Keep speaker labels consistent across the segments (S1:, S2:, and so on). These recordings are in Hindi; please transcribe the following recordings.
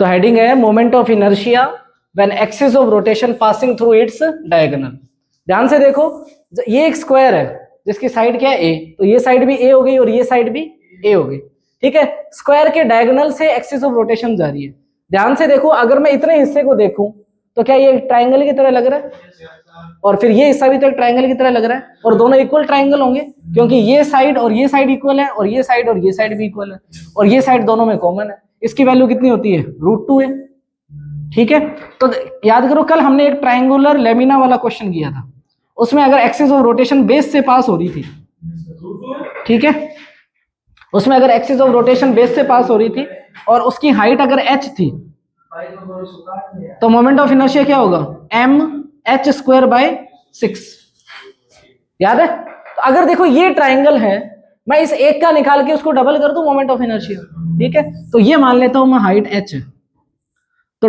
S1: तो हेडिंग है moment of inertia when axis of rotation passing through its diagonal. ध्यान से देखो, ये एक स्क्वायर है जिसकी साइड क्या है ए, तो ये साइड भी ए हो गई और ये साइड भी ए हो गई, ठीक है। स्क्वायर के डायगोनल से एक्सिस ऑफ रोटेशन जा रही है। ध्यान से देखो, अगर मैं इतने हिस्से को देखूं तो क्या ये ट्राइंगल की तरह लग रहा है, और फिर ये हिस्सा भी तो एक ट्राइंगल की तरह लग रहा है, और दोनों इक्वल ट्राइंगल होंगे क्योंकि ये साइड और ये साइड इक्वल है, और ये साइड भी इक्वल है, और ये साइड दोनों में कॉमन है। इसकी वैल्यू कितनी होती है, √2 है, ठीक है। तो याद करो, कल हमने एक ट्राइंगुलर लेमिना वाला क्वेश्चन किया था, उसमें अगर एक्सिस ऑफ रोटेशन बेस से पास हो रही थी, ठीक है, उसमें अगर एक्सिस ऑफ रोटेशन बेस से पास हो रही थी और उसकी हाइट अगर h थी, तो मोमेंट ऑफ इनर्शिया क्या होगा, mh²/6। याद है? तो अगर देखो ये ट्राइंगल है, मैं इस एक का निकाल के उसको डबल कर दूं मोमेंट ऑफ इनर्शिया, ठीक है। तो ये मान लेता हूं मैं हाइट h है, तो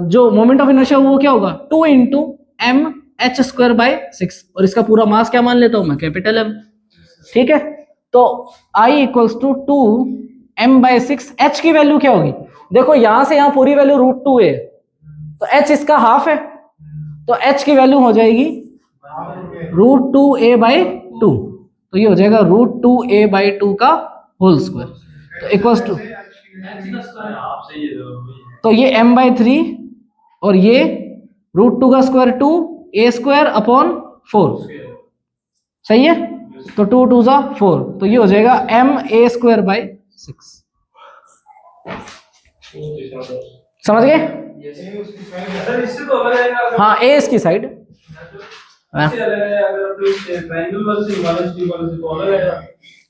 S1: जो मोमेंट ऑफ इनर्शिया वो क्या होगा, 2 × mh²/6, और इसका पूरा मास क्या मान लेता हूं मैं, कैपिटल M, ठीक है। तो I = 2m/6, h की वैल्यू क्या होगी, देखो यहां से यहां पूरी वैल्यू √2 है, तो h इसका हाफ है, तो h की वैल्यू हो जाएगी √2a/2, तो ये हो जाएगा √2a/2 का होल स्क्वायर, तो इक्वल्स टू, तो ये m/3 और ये √2 का स्क्वायर 2a²/4, सही है। तो 2 × 2 = 4, तो ये हो जाएगा ma²/6। समझ गए? हाँ, ए इसकी साइड,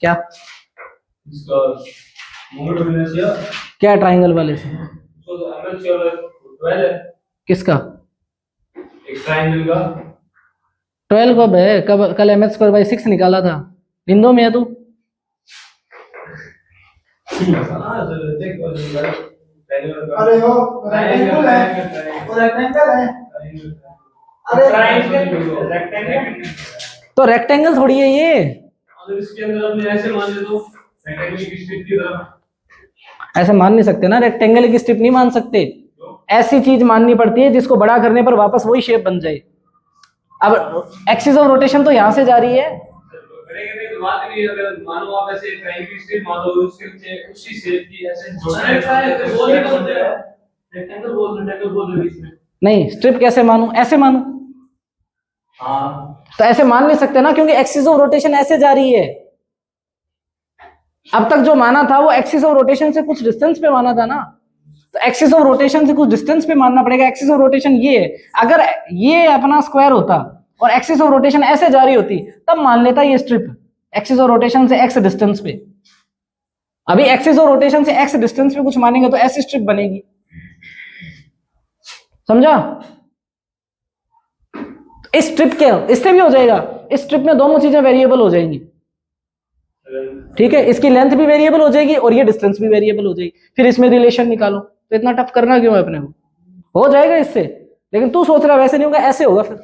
S1: क्या क्या ट्राइंगल वाले से, किसका,
S2: एक ट्राइंगल का
S1: 12 कब है, कब कल mh²/6 निकाला था, निंदो में है तू।
S2: अरे हो रेक्टेंगल है, वो रेक्टेंगल है, अरे रेक्टेंगल,
S1: तो रेक्टेंगल थोड़ी है ये,
S2: अगर इसके अंदर हमने ऐसे मान ले तो रेक्टेंगल की स्ट्रिप की तरह
S1: ऐसे मान नहीं सकते ना, रेक्टेंगल की स्ट्रिप नहीं मान सकते, ऐसी चीज माननी पड़ती है जिसको बड़ा करने पर वापस वही शेप बन जाए। अब एक्सिस ऑफ रोटेशन तो यहां से जा रही है,
S2: करेंगे तो बात नहीं, अगर मानो आप ऐसे ट्राइंगल की स्ट्रिप मान लो, उसके नीचे उसी शेप की ऐसे जोड़ना है तो बोल नहीं बन जाएगा, रेक्टेंगल बोल रहे इसमें
S1: नहीं, स्ट्रिप कैसे मानूं, ऐसे मानूं,
S2: हाँ
S1: तो ऐसे मान नहीं सकते ना, क्योंकि एक्सिस ऑफ रोटेशन ऐसे जा रही है। अब तक जो माना था वो एक्सिस ऑफ रोटेशन से कुछ डिस्टेंस पे माना था ना, तो एक्सिस ऑफ रोटेशन से कुछ डिस्टेंस पे मानना पड़ेगा। एक्सिस ऑफ रोटेशन ये है, अगर ये अपना स्क्वायर होता और एक्सिस ऑफ रोटेशन ऐसे जा रही होती तब मान लेता ये स्ट्रिप एक्सिस ऑफ रोटेशन से x डिस्टेंस पे। अभी एक्सिस ऑफ रोटेशन से x डिस्टेंस पे कुछ मानेंगे तो ऐसी स्ट्रिप बनेगी, समझा? इस स्ट्रिप के इससे भी हो जाएगा, इस स्ट्रिप में दोनों चीजें वेरिएबल हो जाएंगी, ठीक है, इसकी लेंथ भी वेरिएबल हो जाएगी और ये डिस्टेंस भी वेरिएबल हो जाएगी, फिर इसमें रिलेशन निकालो, तो इतना टफ करना क्यों है अपने को, हो जाएगा इससे। लेकिन तू सोच रहा वैसे नहीं होगा, ऐसे होगा फिर।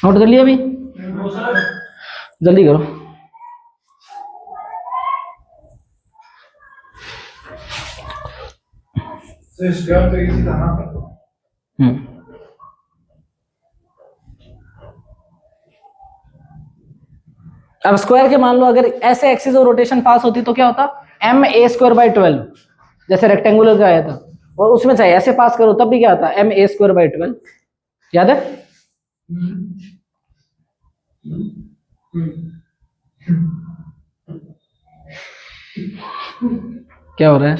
S1: नोट कर लिया अभी, जल्दी करो। अब स्क्वायर के मान लो अगर ऐसे एक्सिस ऑफ रोटेशन पास होती तो क्या होता, ma²/12, जैसे रेक्टेंगुलर का आया था, और उसमें चाहे ऐसे पास करो तब भी क्या आता, ma²/12, याद है? क्या हो रहा है,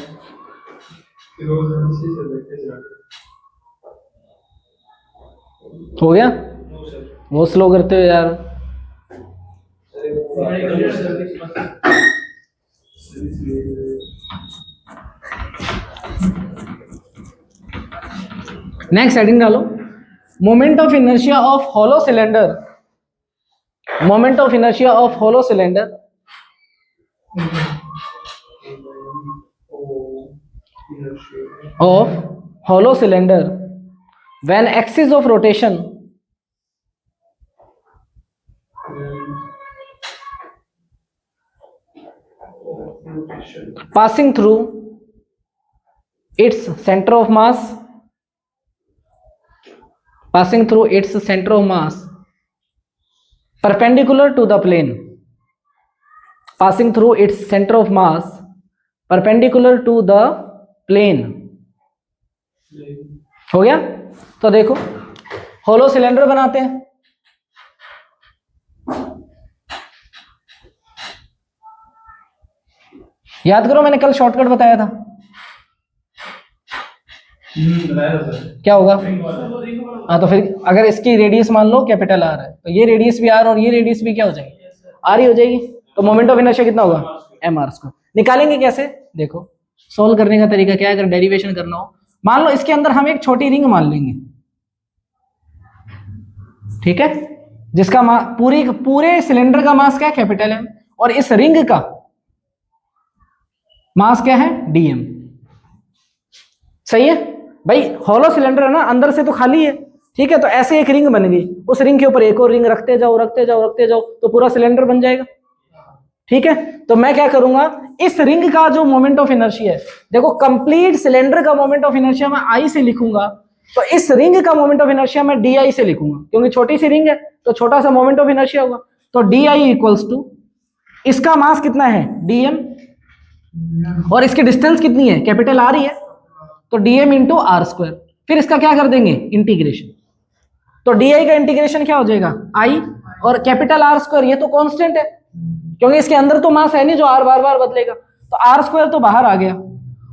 S1: हो गया? वो स्लो करते हो यार। नेक्स्ट हेडिंग डालो, moment of inertia of hollow cylinder, moment of inertia of hollow cylinder of hollow cylinder when axis of rotation passing through its center of mass, passing through its center of mass perpendicular to the plane, passing through its center of mass perpendicular to the plane. हो गया? तो देखो होलो सिलेंडर बनाते हैं, याद करो मैंने कल शॉर्टकट बताया था, क्या होगा? हाँ, तो फिर अगर इसकी रेडियस मान लो कैपिटल आर है तो ये रेडियस भी आर और ये रेडियस भी क्या हो जाएगी? आर ही हो जाएगी। तो मोमेंट ऑफ इनर्शिया कितना होगा? M r square. निकालेंगे कैसे? देखो सोल्व करने का तरीका क्या है, अगर डेरिवेशन करना हो, मान लो इसके अंदर हम एक छोटी रिंग मान लेंगे, ठीक है, जिसका पूरे सिलेंडर का मास क्या है? कैपिटल एम, और इस रिंग का मास क्या है? डीएम। सही है भाई, हॉलो सिलेंडर है ना, अंदर से तो खाली है, ठीक है, तो ऐसे एक रिंग बन गई, उस रिंग के ऊपर एक और रिंग रखते जाओ रखते जाओ रखते जाओ तो पूरा सिलेंडर बन जाएगा, ठीक है। तो मैं क्या करूंगा, इस रिंग का जो मोमेंट ऑफ इनर्शिया है, देखो कंप्लीट सिलेंडर का मोमेंट ऑफ इनर्शिया मैं आई से लिखूंगा, तो इस रिंग का मोमेंट ऑफ इनर्शिया मैं डी आई से लिखूंगा, क्योंकि छोटी सी रिंग है तो छोटा सा मोमेंट ऑफ इनर्शिया होगा। तो डी आई इक्वल्स टू, इसका मास कितना है? डीएम, और इसकी डिस्टेंस कितनी है? कैपिटल आर ही है, तो डीएम इंटू आर स्क्वायर। फिर इसका क्या कर देंगे? इंटीग्रेशन। तो डी आई का इंटीग्रेशन क्या हो जाएगा? आई, और कैपिटल आर स्क्वायर ये तो कांस्टेंट है, क्योंकि इसके अंदर तो मास है नहीं जो आर बार बार बदलेगा, तो आर स्क्वायर तो बाहर आ गया,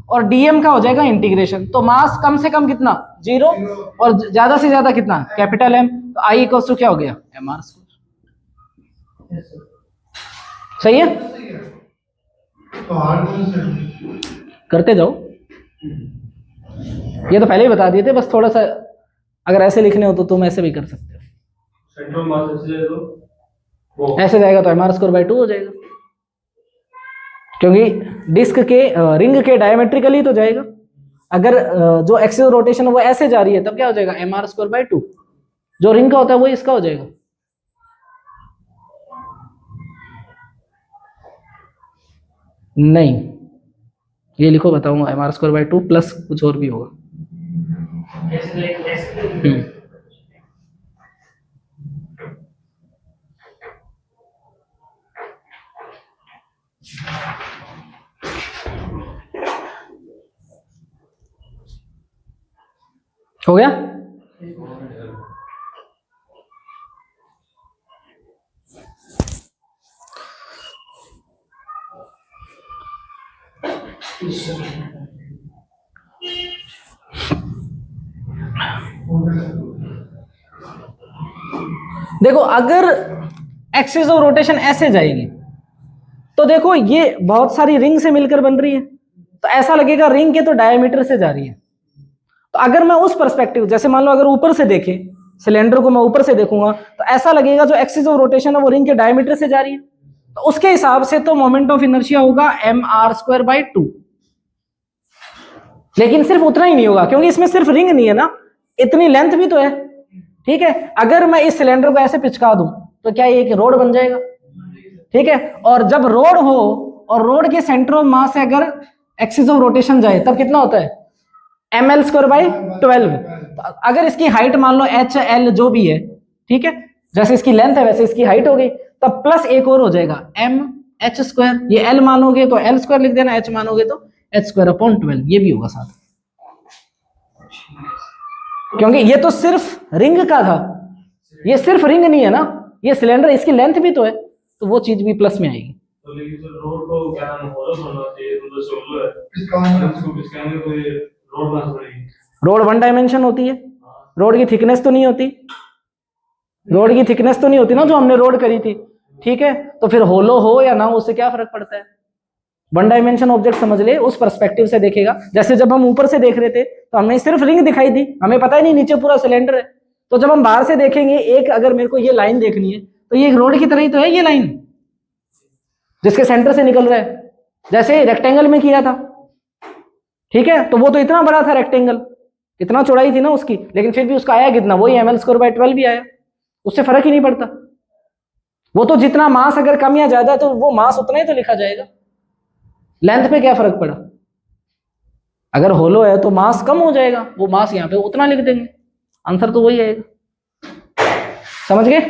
S1: और डीएम का हो जाएगा इंटीग्रेशन। तो मास कम से कम कितना? 0, और ज्यादा से ज्यादा कितना? Capital m. तो आई इक्वल्स टू क्या हो गया? M r square. सही है, करते जाओ, ये तो पहले ही बता दिए थे, बस थोड़ा सा अगर ऐसे लिखने हो तो तुम ऐसे भी कर सकते हो।
S2: सेंटर मास
S1: ऐसे जाएगा तो एम आर स्क्वायर बाई 2 हो जाएगा, क्योंकि डिस्क के रिंग के डायमेट्रिकली तो जाएगा, अगर जो एक्सिस रोटेशन वो ऐसे जा रही है तब क्या हो जाएगा? M r square by 2। जो रिंग का होता है वो इसका हो जाएगा। नहीं, ये लिखो, बताऊंगा, m r square by 2 plus कुछ और भी होगा। हो गया? देखो अगर एक्सिस ऑफ रोटेशन ऐसे जाएगी तो देखो ये बहुत सारी रिंग से मिलकर बन रही है, तो ऐसा लगेगा रिंग के तो डायमीटर से जा रही है। तो अगर मैं उस पर्सपेक्टिव, जैसे मान लो अगर ऊपर से देखे सिलेंडर को, मैं ऊपर से देखूंगा तो ऐसा लगेगा जो एक्सिस ऑफ रोटेशन है वो रिंग के डायमीटर से जा रही है, तो उसके हिसाब से तो मोमेंट ऑफ इनर्शिया होगा एम आर स्क्वायर बाई 2। लेकिन सिर्फ उतना ही नहीं होगा, क्योंकि इसमें सिर्फ रिंग नहीं है ना, इतनी लेंथ भी तो है, ठीक है। अगर मैं इस सिलेंडर को ऐसे पिचका दूं तो क्या ये एक रोड बन जाएगा, ठीक है। और जब रोड हो और रोड के सेंटर ऑफ मास से अगर एक्सिस ऑफ रोटेशन जाए तब कितना होता है? M l square by 12। अगर इसकी हाइट मान लो एच एल जो भी है, ठीक है, जैसे इसकी लेंथ है वैसे इसकी हाइट हो गई, तब प्लस एक और हो जाएगा एम एच स्क्वायर। ये एल मानोगे तो एल स्क्वायर लिख देना, एच मानोगे तो एच स्क्वायर अपॉन 12, ये भी होगा साथ, क्योंकि ये तो सिर्फ रिंग का था, ये सिर्फ रिंग नहीं है ना, ये सिलेंडर, इसकी लेंथ भी तो है, तो वो चीज भी प्लस में आएगी।
S2: तो लेकिन सर रोड को क्या नाम होना चाहिए, तो सोलो है इसको खिसकाएंगे तो ये रोड बना पड़ेगी।
S1: रोड 1 डायमेंशन होती है, रोड की थिकनेस तो नहीं होती, रोड की थिकनेस तो नहीं होती ना जो हमने रोड करी थी, ठीक है। तो फिर होलो हो या ना हो उससे क्या फर्क पड़ता है? 1 डायमेंशन ऑब्जेक्ट समझ ले, उस पर्सपेक्टिव से देखेगा। जैसे जब हम ऊपर से देख रहे थे तो हमें सिर्फ रिंग दिखाई दी, हमें पता ही नहीं नीचे पूरा सिलेंडर है। तो जब हम बाहर से देखेंगे, एक अगर मेरे को ये लाइन देखनी है तो ये रोड की तरह ही तो है, ये लाइन जिसके सेंटर से निकल रहा है, जैसे रेक्टेंगल में किया था, ठीक है। तो वो तो इतना बड़ा था रेक्टेंगल, इतना चौड़ाई थी ना उसकी, लेकिन फिर भी उसका आया कितना? वही एम एल स्क्वायर बाई 12 भी आया, उससे फर्क ही नहीं पड़ता। वो तो जितना मास अगर कम या ज्यादा है तो वो मास उतना ही तो लिखा जाएगा, लेंथ पे क्या फर्क पड़ा। अगर होलो है तो मास कम हो जाएगा, वो मास यहाँ पे उतना लिख देंगे, आंसर तो वही आएगा। समझ गए?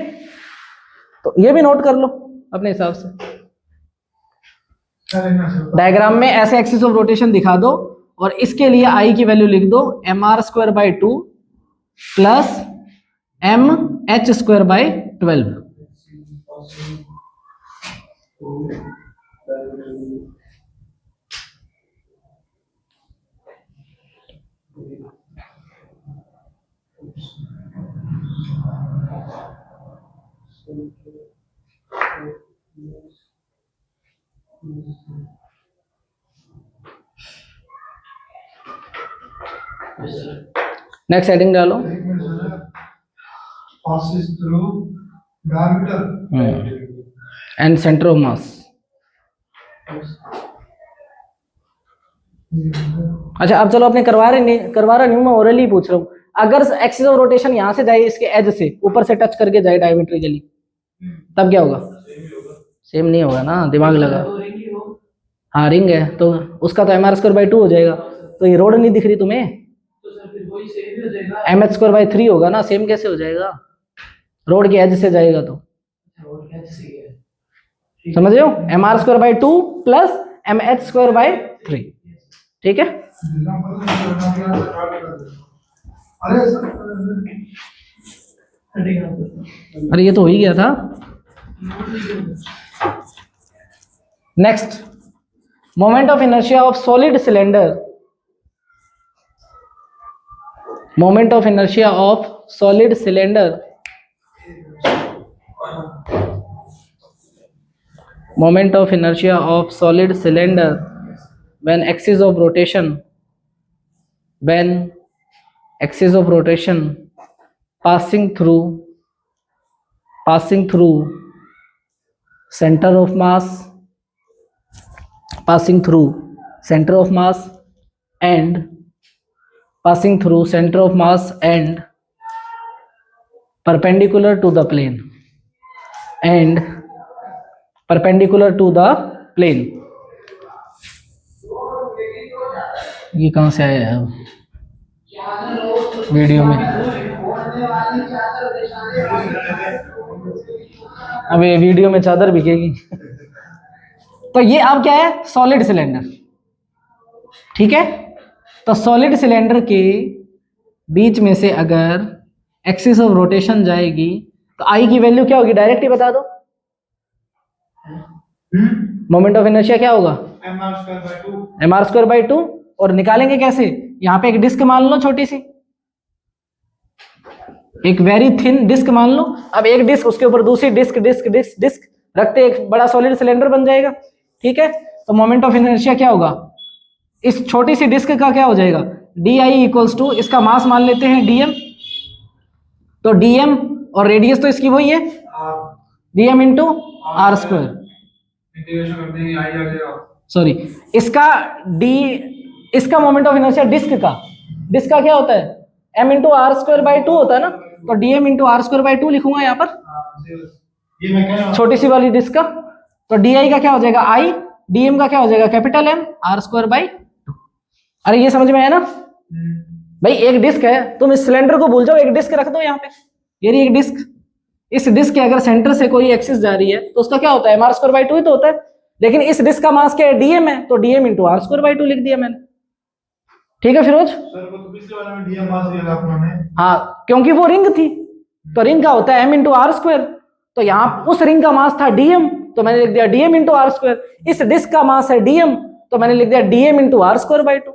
S1: तो ये भी नोट कर लो अपने हिसाब से। डायग्राम में ऐसे एक्सिस ऑफ रोटेशन दिखा दो और इसके लिए आई की वैल्यू लिख दो mr²/2 plus mh²/12। Next heading डालो।
S3: passes through diameter
S1: and centre of मास। अच्छा अब चलो अपने करवा रहा नहीं हूं मैं, ओरली पूछ रहा हूँ। अगर एक्सिस ऑफ रोटेशन यहाँ से जाए इसके एज से ऊपर से टच करके जाए डायमेट्रिकली, तब क्या होगा? सेम नहीं होगा ना, दिमाग लगा। हाँ रिंग है तो उसका तो mr²/2 हो जाएगा, तो ये रोड नहीं दिख रही तुम्हें, mh²/3 होगा ना, सेम कैसे हो जाएगा? रोड के एज से जाएगा तो समझ रहे हो, mr²/2 प्लस mh²/3, ठीक है। अरे ये तो हो ही गया था। Next, moment of inertia of solid cylinder. Moment of inertia of solid cylinder, moment of inertia of solid cylinder when axis of rotation passing through center of mass and perpendicular to the plane ये कहाँ से आया है वीडियो में? अब ये वीडियो में चादर बिकेगी। तो ये अब क्या है? सॉलिड सिलेंडर, ठीक है। तो सॉलिड सिलेंडर के बीच में से अगर एक्सिस ऑफ रोटेशन जाएगी तो आई की वैल्यू क्या होगी? डायरेक्ट ही बता दो। मोमेंट ऑफ इनर्शिया क्या होगा? mr²/2। और निकालेंगे कैसे? यहाँ पे एक डिस्क मान लो, छोटी सी एक वेरी थिन डिस्क मान लो। अब एक डिस्क, उसके ऊपर दूसरी डिस्क रखते एक बड़ा सॉलिड सिलेंडर बन जाएगा, ठीक है। तो मोमेंट ऑफ इनर्शिया क्या होगा? इस छोटी सी डिस्क का क्या हो जाएगा? di = इसका मास मान लेते हैं dm, तो dm और रेडियस तो इसकी वही है dm × r²। सॉरी, इसका मोमेंट ऑफ इनर्शिया डिस्क का क्या होता है? m × r²/2 होता है ना, तो dm × r²/2 लिखूंगा यहाँ पर, छोटी सी वाली डिस्क का। तो di का क्या हो जाएगा? I, dm का क्या हो जाएगा? Capital M, r²/2। अरे ये समझ में आया ना भाई? एक डिस्क है, तुम इस सिलेंडर को भूल जाओ, एक डिस्क रख दो यहाँ पे, ये रही एक डिस्क। इस डिस्क के अगर सेंटर से कोई एक्सिस जा रही है तो उसका क्या होता है? mr²/2 ही तो होता है। लेकिन इस डिस्क का मास क्या है? dm है, तो dm × r²/2 लिख दिया मैंने, ठीक है फिरोज? हाँ, क्योंकि वो रिंग थी, तो रिंग का होता है m × r²। तो यहाँ उस रिंग का मास था dm, तो मैंने लिख दिया dm × r²। इस डिस्क का मास है dm, तो मैंने लिख दिया dm × r²/2।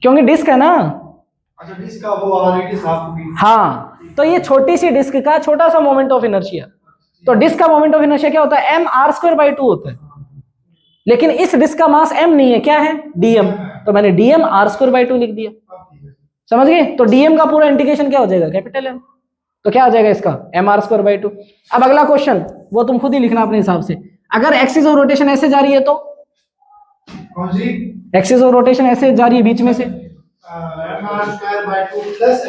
S1: क्योंकि डिस्क है ना।
S3: अच्छा, डिस्क का वो ऑलरेडी साफ होगी।
S1: हाँ, तो ये छोटी सी डिस्क का छोटा सा मोमेंट ऑफ इनर्शिया, तो डिस्क का मोमेंट ऑफ इनर्शिया क्या होता है? m r²/2 होता है। लेकिन इस डिस्क का मास m नहीं है, क्या है? dm, तो मैंने dm r²/2 लिख दिया। समझ गए? तो dm का पूरा इंटीग्रेशन क्या हो जाएगा? Capital M। तो क्या आ जाएगा इसका? m r²/2। अब अगला क्वेश्चन वो तुम खुद ही लिखना अपने हिसाब से। अगर एक्सिस ऑफ रोटेशन ऐसे जा रही है तो
S3: कौन सी?
S1: एक्सिस ऑफ रोटेशन ऐसे जा रही है बीच में से,
S3: mr²/2 plus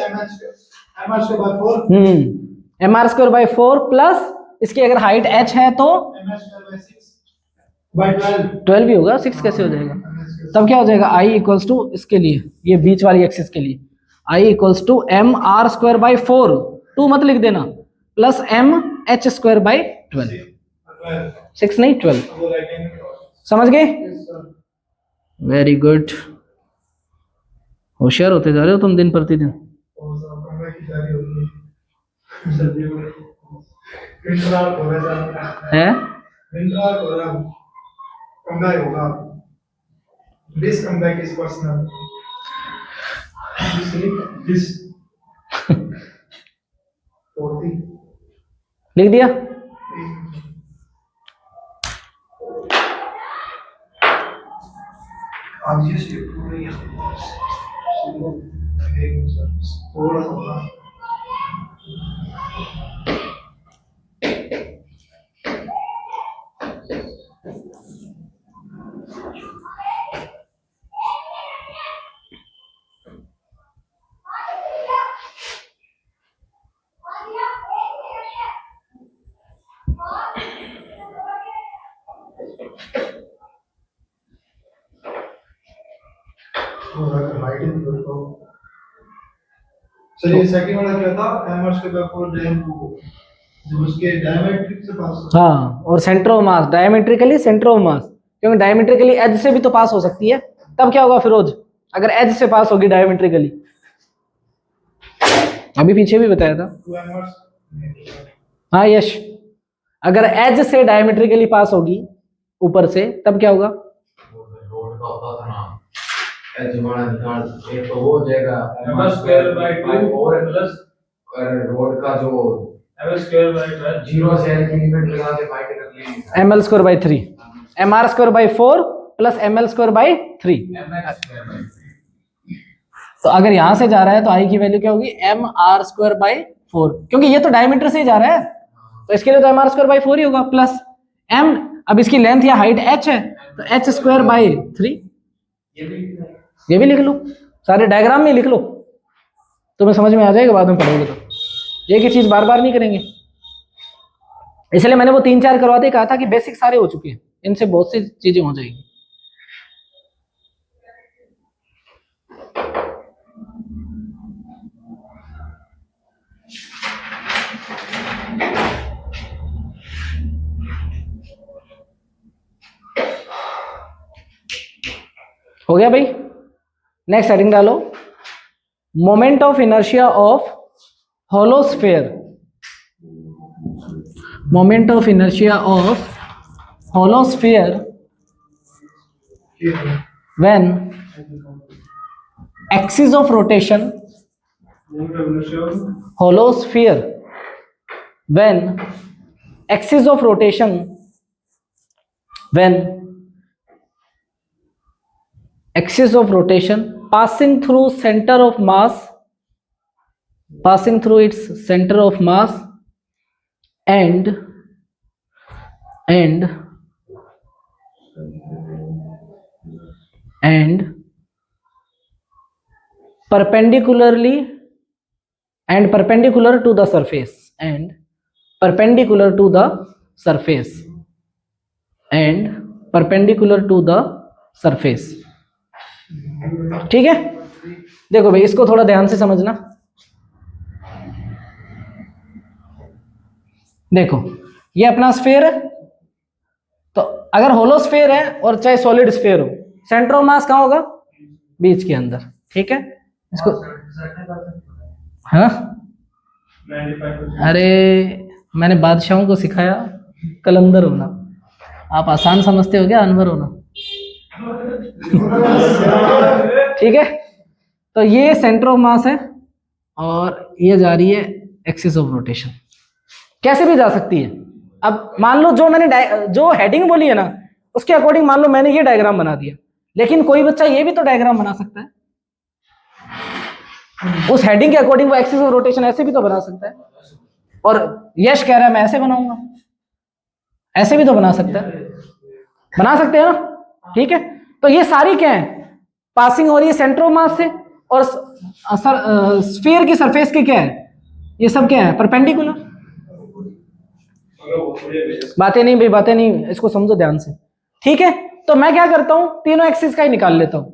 S3: mr²/4।
S1: mr²/4 plus इसकी अगर हाइट h है तो
S3: ms²/6/12
S1: 12 भी होगा, 6 कैसे हो जाएगा? तब क्या हो जाएगा, i इक्वल्स टू इसके लिए, ये बीच वाली एक्सिस के लिए i इक्वल्स टू mr²/4, 2 मत लिख देना, प्लस mh²/12, 6 नहीं 12, समझ गए? वेरी गुड, होशियार होते जा रहे हो तुम दिन प्रतिदिन। है लिख दिया?
S3: थोड़ा सा चलिए सेकंड वाला क्या था, mr²/4 जब उसके डायमेट्रिक से पास हो।
S1: हाँ, और centre of mass, diametrically centre of मास, क्योंकि डायमेट्रिकली एज से भी तो पास हो सकती है, तब क्या होगा फिरोज, अगर एज से पास होगी डायमेट्रिकली, अभी पीछे भी बताया था।
S3: 2
S1: हाँ यश, अगर एज से डायमेट्रिकली पास होगी ऊपर से, तब क्या होगा?
S4: रोड का होता था ना, एच बड़ा निकाल, एक तो वो हो जाएगा
S2: mr²/2 प्लस
S4: रोड का जो
S2: ml²/12
S4: जीरो से एल की लिमिट लगा के फाइट कर लेंगे,
S1: ml²/3, mr²/4 प्लस ml²/3। तो अगर यहां से जा रहा है तो i की वैल्यू क्या होगी, mr²/4, क्योंकि ये तो डायमीटर से ही जा रहा है, तो इसके लिए तो mr²/4 ही होगा, प्लस m, अब इसकी लेंथ या हाइट h है तो h²/3, ये भी लिख लो, सारे डायग्राम में लिख लो, तुम्हें समझ में आ जाएगा, बाद में पढ़ोगे तो एक ही चीज बार बार नहीं करेंगे, इसलिए मैंने वो 3-4 करवाते कहा था कि बेसिक सारे हो चुके हैं, इनसे बहुत सी चीजें हो जाएगी। हो गया भाई? नेक्स्ट हेडिंग डालो, moment of inertia of hollow sphere, moment of inertia of hollow sphere when axis of rotation, holosphere when axis of rotation, when axis of rotation passing through center of mass, passing through its center of mass and perpendicularly and perpendicular to the surface, and perpendicular to the surface, and perpendicular to the surface। ठीक है, देखो भाई इसको थोड़ा ध्यान से समझना, देखो ये अपना स्फीयर है, तो अगर होलोस्फीयर है और चाहे सॉलिड स्फीयर हो, सेंटर ऑफ मास कहाँ होगा, बीच के अंदर, ठीक है इसको, हाँ अरे मैंने बादशाहों को सिखाया कलंदर होना, आप आसान समझते हो क्या अनवर होना, ठीक है, तो ये सेंटर ऑफ मास है और ये जा रही है एक्सिस ऑफ रोटेशन, कैसे भी जा सकती है। अब मान लो जो मैंने जो हेडिंग बोली है ना उसके अकॉर्डिंग मान लो मैंने ये डायग्राम बना दिया, लेकिन कोई बच्चा ये भी तो डायग्राम बना सकता है, उस हेडिंग के अकॉर्डिंग वो एक्सिस ऑफ रोटेशन ऐसे भी तो बना सकता है, और यश कह रहा है मैं ऐसे बनाऊंगा, ऐसे भी तो बना सकता है, बना सकते हैं ना, ठीक है। तो ये सारी क्या है, पासिंग हो रही है सेंटर ऑफ मास से, और स्फीयर की सरफेस के क्या है, ये सब क्या है परपेंडिकुलर,
S2: अगर वो थोड़ी
S1: बातें नहीं भाई, बातें नहीं, इसको समझो ध्यान से, ठीक है। तो मैं क्या करता हूं, तीनों एक्सिस का ही निकाल लेता हूं,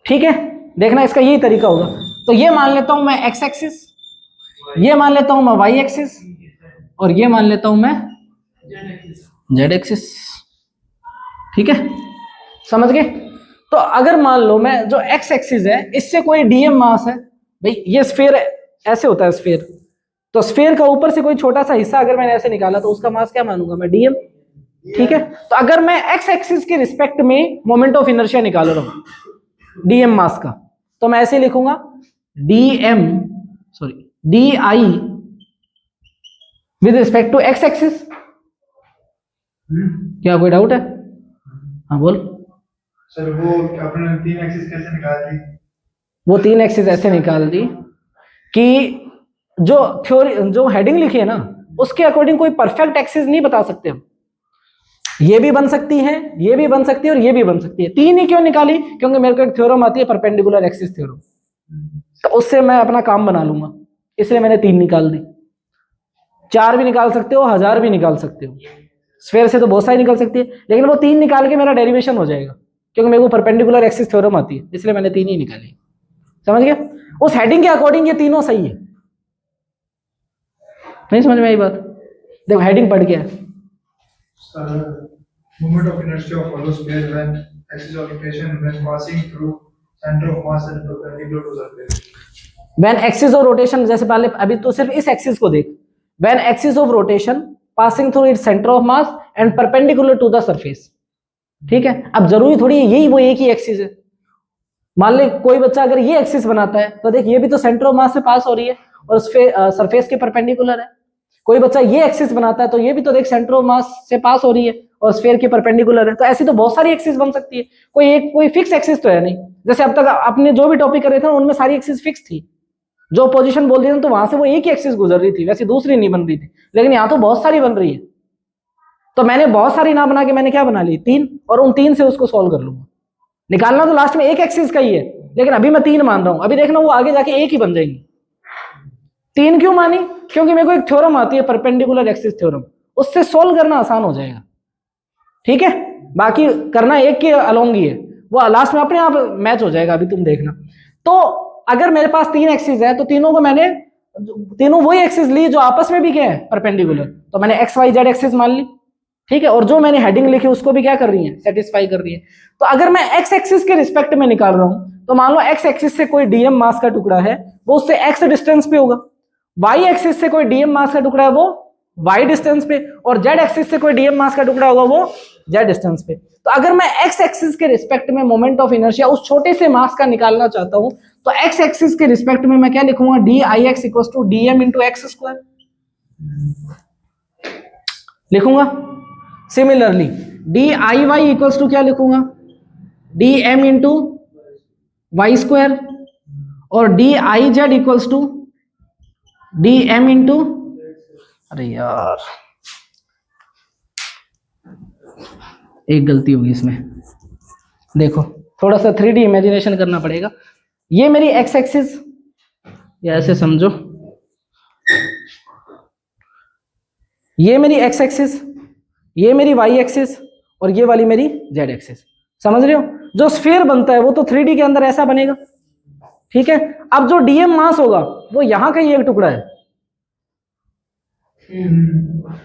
S1: ठीक है। देखना इसका यही तरीका होगा। तो ये मान लेता हूं मैं एक्स एक्सिस, ये मान लेता हूं मैं वाई एक्सिस, और ये मान लेता हूं मैं जेड एक्सिस, ठीक है, समझ गए। तो अगर मान लो मैं जो एक्स एक्सिस है इससे कोई डीएम मास है, भाई ये स्फीयर ऐसे होता है स्फीयर, तो स्फीयर का ऊपर से कोई छोटा सा हिस्सा अगर मैंने ऐसे निकाला तो उसका मास क्या मानूंगा मैं, डीएम, ठीक है। तो अगर मैं एक्स एक्सिस के रिस्पेक्ट में मोमेंट ऑफ इनर्शिया निकाल रहा हूं डीएम मास का, तो मैं ऐसे लिखूंगा D I with respect to x axis. क्या कोई डाउट है? हाँ बोल।
S3: सर वो आपने 3 एक्सिस कैसे निकाल दी?
S1: वो 3 एक्सिस ऐसे निकाल दी कि जो थ्योरी, जो हेडिंग लिखी है ना उसके अकॉर्डिंग कोई परफेक्ट एक्सिस नहीं बता सकते हम। ये भी बन सकती है, ये भी बन सकती है, और ये भी बन सकती है। 3 ही क्यों निकाली? क्योंकि मेरे को एक थ्योरम आती है परपेंडिकुलर एक्सिस थ्योरम, तो उससे मैं अपना काम बना लूंगा, इसलिए मैंने 3 निकाल दी। 4 भी निकाल सकते हो, 1000 भी निकाल सकते हो, स्फीयर से तो बहुत सारी निकल सकती है, लेकिन वो 3 निकाल के मेरा डेरिवेशन हो जाएगा, क्योंकि मेरे को परपेंडिकुलर एक्सिस थ्योरम आती है, इसलिए मैंने 3 ही निकाली। समझ गए? उस हेडिंग के अकॉर्डिंग ये तीनों सही है। नहीं समझ में आई बात? देखो हेडिंग पढ़ के
S3: Moment of inertia follows where when axis of rotation when passing through center of mass and perpendicular to surface.
S1: When axis of rotation, जैसे पहले अभी तो सिर्फ इस एक्सिस को देख, when axis of rotation passing through its centre of mass and perpendicular to the surface, ठीक है। अब जरूरी थोड़ी है यही वो एक ही एक्सिस है। मान ले कोई बच्चा अगर ये एक्सिस बनाता है तो देख ये भी तो सेंटर ऑफ मास से पास हो रही है और सरफेस के परपेंडिकुलर है। कोई बच्चा ये एक्सिस बनाता है तो ये भी तो देख सेंटर ऑफ मास से पास हो रही है और स्फीयर के परपेंडिकुलर है। तो ऐसी तो बहुत सारी एक्सिस बन सकती है, कोई फिक्स एक्सिस तो है नहीं। जैसे अब तक आपने जो भी टॉपिक करे थे उनमें सारी एक्सिस फिक्स थी, जो पोजीशन बोल दी तो वहां से वो एक ही एक्सिस गुजर रही थी, वैसे दूसरी नहीं बन रही थी। लेकिन यहाँ तो बहुत सारी बन रही है, तो मैंने बहुत सारी ना बना के मैंने क्या बना ली, 3, और उन 3 से उसको सॉल्व कर लूंगा। निकालना तो लास्ट में एक एक्सिस का ही है, लेकिन अभी मैं 3 मान रहा हूं, अभी देखना वो आगे जाके एक ही बन जाएगी। 3 क्यों मानी? क्योंकि मेरे को एक थ्योरम आती है परपेंडिकुलर एक्सिस थ्योरम, उससे सॉल्व करना आसान हो जाएगा, ठीक है। बाकी करना एक के अलोंग ही है, वो लास्ट में अपने आप मैच हो जाएगा, अभी तुम देखना। तो अगर मेरे पास 3 एक्सिस है तो तीनों को मैंने, तीनों वही एक्सिस ली जो आपस में भी क्या है, परपेंडिकुलर, तो मैंने एक्स वाई जेड एक्सिस मान ली, ठीक है। और जो मैंने हेडिंग लिखी उसको भी क्या कर रही है, सेटिस्फाई कर रही है। तो अगर मैं एक्स एक्सिस के रिस्पेक्ट में निकाल रहा हूं तो मान लो एक्स एक्सिस से कोई डीएम मास का टुकड़ा है वो उससे एक्स डिस्टेंस पे होगा, वाई एक्सिस से कोई डीएम मास का टुकड़ा है वो वाई डिस्टेंस पे, और जेड एक्सिस से कोई डीएम मास का टुकड़ा होगा वो जेड डिस्टेंस पे। तो अगर मैं एक्स एक्सिस के रिस्पेक्ट में मोमेंट ऑफ इनर्शिया उस छोटे से मास का निकालना चाहता हूं तो एक्स एक्सिस के रिस्पेक्ट में मैं क्या लिखूंगा, D I X equal to D M into X square लिखूंगा। Similarly D I Y equals to क्या लिखूंगा, D M into Y square, और D I Z equals to D M into, अरे यार एक गलती होगी इसमें, देखो थोड़ा सा 3D इमेजिनेशन करना पड़ेगा। ये मेरी एक्स एक्सिस, या ऐसे समझो ये मेरी एक्स एक्सिस, ये मेरी वाई एक्सिस, और ये वाली मेरी जेड एक्सिस। समझ रहे हो? जो स्फीयर बनता है वो तो 3D के अंदर ऐसा बनेगा, ठीक है। अब जो डीएम मास होगा वो यहां का ही एक टुकड़ा है,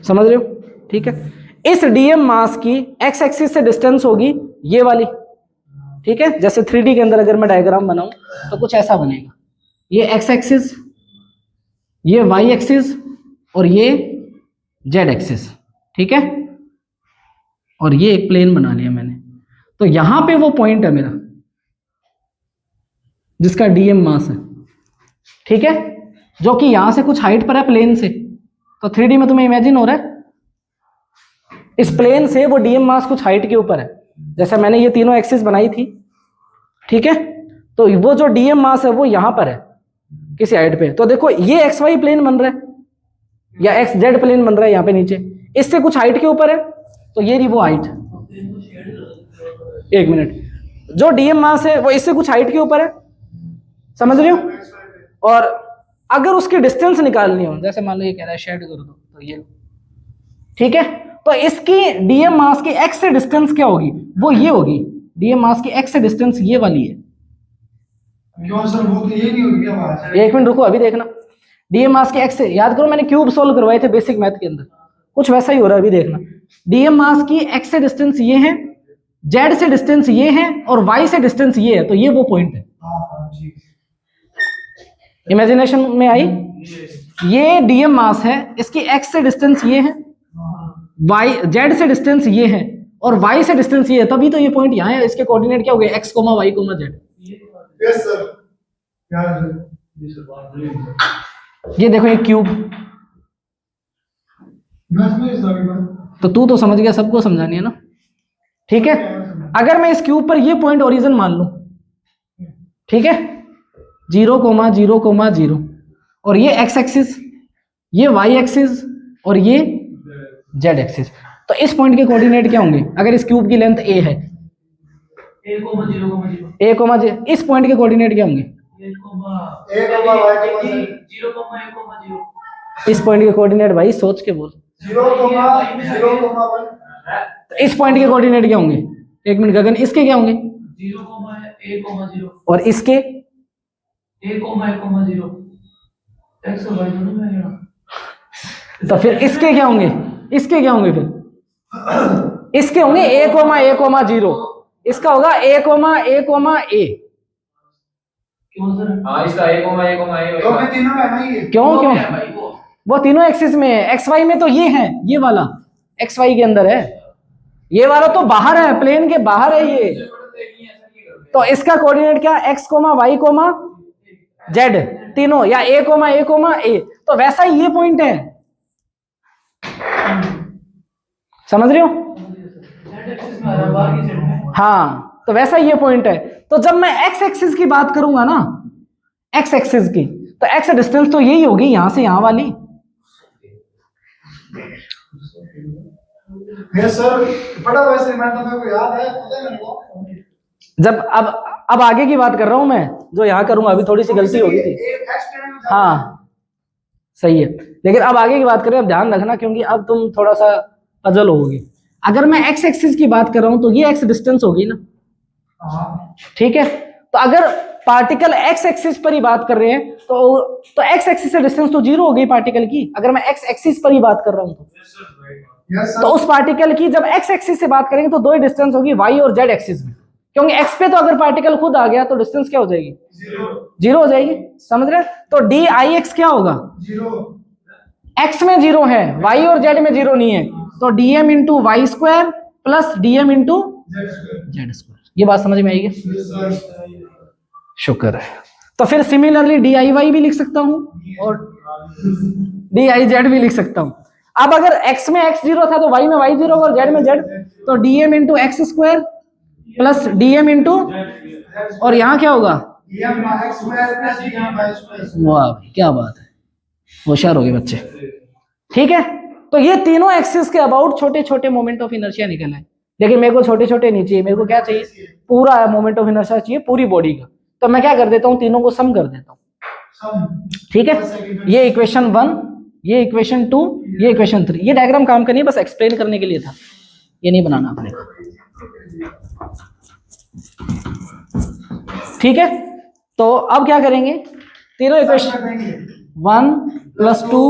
S1: समझ रहे हो? ठीक है। इस डीएम मास की एक्स एक्सिस से डिस्टेंस होगी ये वाली, ठीक है। जैसे 3D के अंदर अगर मैं डायग्राम बनाऊं तो कुछ ऐसा बनेगा, ये एक्स एक्सिस, ये वाई एक्सिस, और ये जेड एक्सिस, ठीक है। और ये एक प्लेन बना लिया मैंने, तो यहां पे वो पॉइंट है मेरा जिसका डीएम मास है, ठीक है, जो कि यहां से कुछ हाइट पर है प्लेन से। तो 3D में तुम्हें इमेजिन हो रहा है इस प्लेन से वो डीएम मास कुछ हाइट के ऊपर है, जैसे मैंने ये तीनों एक्सिस बनाई थी, ठीक है। तो वो जो डीएम मास है वो यहां पर है किसी हाइट पे। तो देखो ये एक्स वाई प्लेन बन रहा है या एक्स जेड प्लेन बन रहा है यहाँ पे नीचे, इससे कुछ हाइट के ऊपर है, तो ये रही वो हाइट। एक मिनट, जो डीएम मास है वो इससे कुछ हाइट के ऊपर है, समझ रहे हो? और अगर उसकी डिस्टेंस निकालनी हो, जैसे मान लो ये कह रहा है शेड कर दो, तो ये ठीक है, तो इसकी डीएम मास की एक्स से डिस्टेंस क्या होगी, वो ये होगी, डीएम मास की एक्स से डिस्टेंस ये वाली है।
S3: क्यों सर, वो तो ये नहीं होगी क्या बात?
S1: एक मिनट रुको, अभी देखना। डीएम मास की एक्स से, याद करो मैंने क्यूब सोल्व करवाए थे बेसिक मैथ के अंदर, कुछ वैसा ही हो रहा है, अभी देखना। डीएम मास की एक्स से डिस्टेंस ये है, जेड से डिस्टेंस ये है, और वाई से डिस्टेंस ये है, तो ये वो पॉइंट है।
S3: हाँ जी,
S1: इमेजिनेशन में आई? ये डीएम मास है, इसकी एक्स से डिस्टेंस ये है, वाई जेड से डिस्टेंस ये है, और वाई से डिस्टेंस ये है, तभी तो ये पॉइंट यहाँ है। इसके कोऑर्डिनेट क्या हो गए, x comma y comma z.
S3: Yes sir, यार
S1: ये देखो ये क्यूब,
S3: मैं समझ गया।
S1: तो तू तो समझ गया, सबको समझानी है ना, ठीक है। अगर मैं इस क्यूब पर ये पॉइंट ओरिजिन मान लूं, ठीक है, 0,0,0, और ये एक्स एक्सिस, ये वाई एक्सिस, और ये जेड एक्सिस, तो इस पॉइंट के कोऑर्डिनेट क्या होंगे? अगर इस क्यूब की लेंथ ए है, a, इस पॉइंट के कोऑर्डिनेट क्या होंगे? इस पॉइंट के कोऑर्डिनेट, भाई सोच के बोल।
S3: 0,0,1
S1: तो इस पॉइंट के कोऑर्डिनेट क्या होंगे? एक मिनट गगन, इसके क्या होंगे?
S2: 0,a,0
S1: और इसके?
S2: a,a,0 x और y दोनों में आएगा।
S1: तो फिर इसके क्या होंगे? इसके क्या होंगे फिर? इसके होंगे a,a,0, इसका होगा a,a,a।
S2: क्यों सर?
S4: हाँ इसका a, a,
S3: तो मैं तीनों है ना ये?
S1: क्यों वो तीनों एक्सिस में है, एक्स वाई में तो ये है, ये वाला एक्स वाई के अंदर है, ये वाला तो बाहर है, प्लेन के बाहर है ये। तो इसका कोऑर्डिनेट क्या? X comma y comma z, तीनों, या a,a,a, तो वैसा ही ये पॉइंट है, समझ रहे हो? हाँ, तो वैसा ये पॉइंट है। तो जब मैं एक्स एक्सिस की बात करूंगा ना, एक्स एक्सिस की, तो एक्स डिस्टेंस तो यही होगी, यहां से यहां वाली।
S3: यस सर, बड़ा वैसे मैं तो मेरे को याद है, पता है मेरे को।
S1: जब अब आगे की बात कर रहा हूं मैं, जो यहां करूंगा, अभी थोड़ी सी गलती होगी थी। हाँ सही है, लेकिन अब आगे की बात करें, अब ध्यान रखना, क्योंकि अब तुम थोड़ा सा पजल होगी। अगर मैं एक्स एक्सिस की बात कर रहा हूं, तो ये एक्स डिस्टेंस होगी ना, ठीक है। तो अगर पार्टिकल एक्स एक्सिस पर ही बात कर रहे हैं, तो एक्स एक्सिस से डिस्टेंस तो 0 हो गई पार्टिकल की, अगर मैं एक्स एक्सिस पर ही बात कर रहा हूं तो उस पार्टिकल की जब एक्स एक्सिस से बात करेंगे तो दो ही डिस्टेंस होगी, वाई और जेड एक्सिस में, क्योंकि एक्स पे तो अगर पार्टिकल खुद आ गया तो डिस्टेंस क्या हो जाएगी? 0 हो जाएगी, समझ रहे? तो डी आई एक्स क्या होगा?
S3: 0,
S1: एक्स में 0 है, वाई और जेड में 0 नहीं है, तो dm into Y square plus dm into z square. ये बात समझ में आएगी? शुक्र है। तो फिर सिमिलरली डी आई वाई भी लिख सकता हूं और डी आई जेड भी लिख सकता हूं। अब अगर x में x 0 था तो y में y 0 और z में z, तो dm into X square plus dm into, और यहाँ क्या होगा? वाह क्या बात है, होशियार हो गए बच्चे, ठीक है। तो ये तीनों एक्सिस के अबाउट छोटे छोटे मोमेंट ऑफ इनर्शिया निकल आए, लेकिन मेरे को छोटे छोटे नहीं चाहिए, मेरे को क्या चाहिए? पूरा मोमेंट ऑफ इनर्शिया चाहिए पूरी बॉडी का। तो मैं क्या कर देता हूँ, तीनों को सम कर देता हूँ, ठीक है। ये इक्वेशन 1, ये इक्वेशन 2, ये इक्वेशन 3। ये डायग्राम काम करनी है, बस एक्सप्लेन करने के लिए था, ये नहीं बनाना आपने, ठीक है। तो अब क्या करेंगे, तीनों इक्वेशन 1 प्लस 2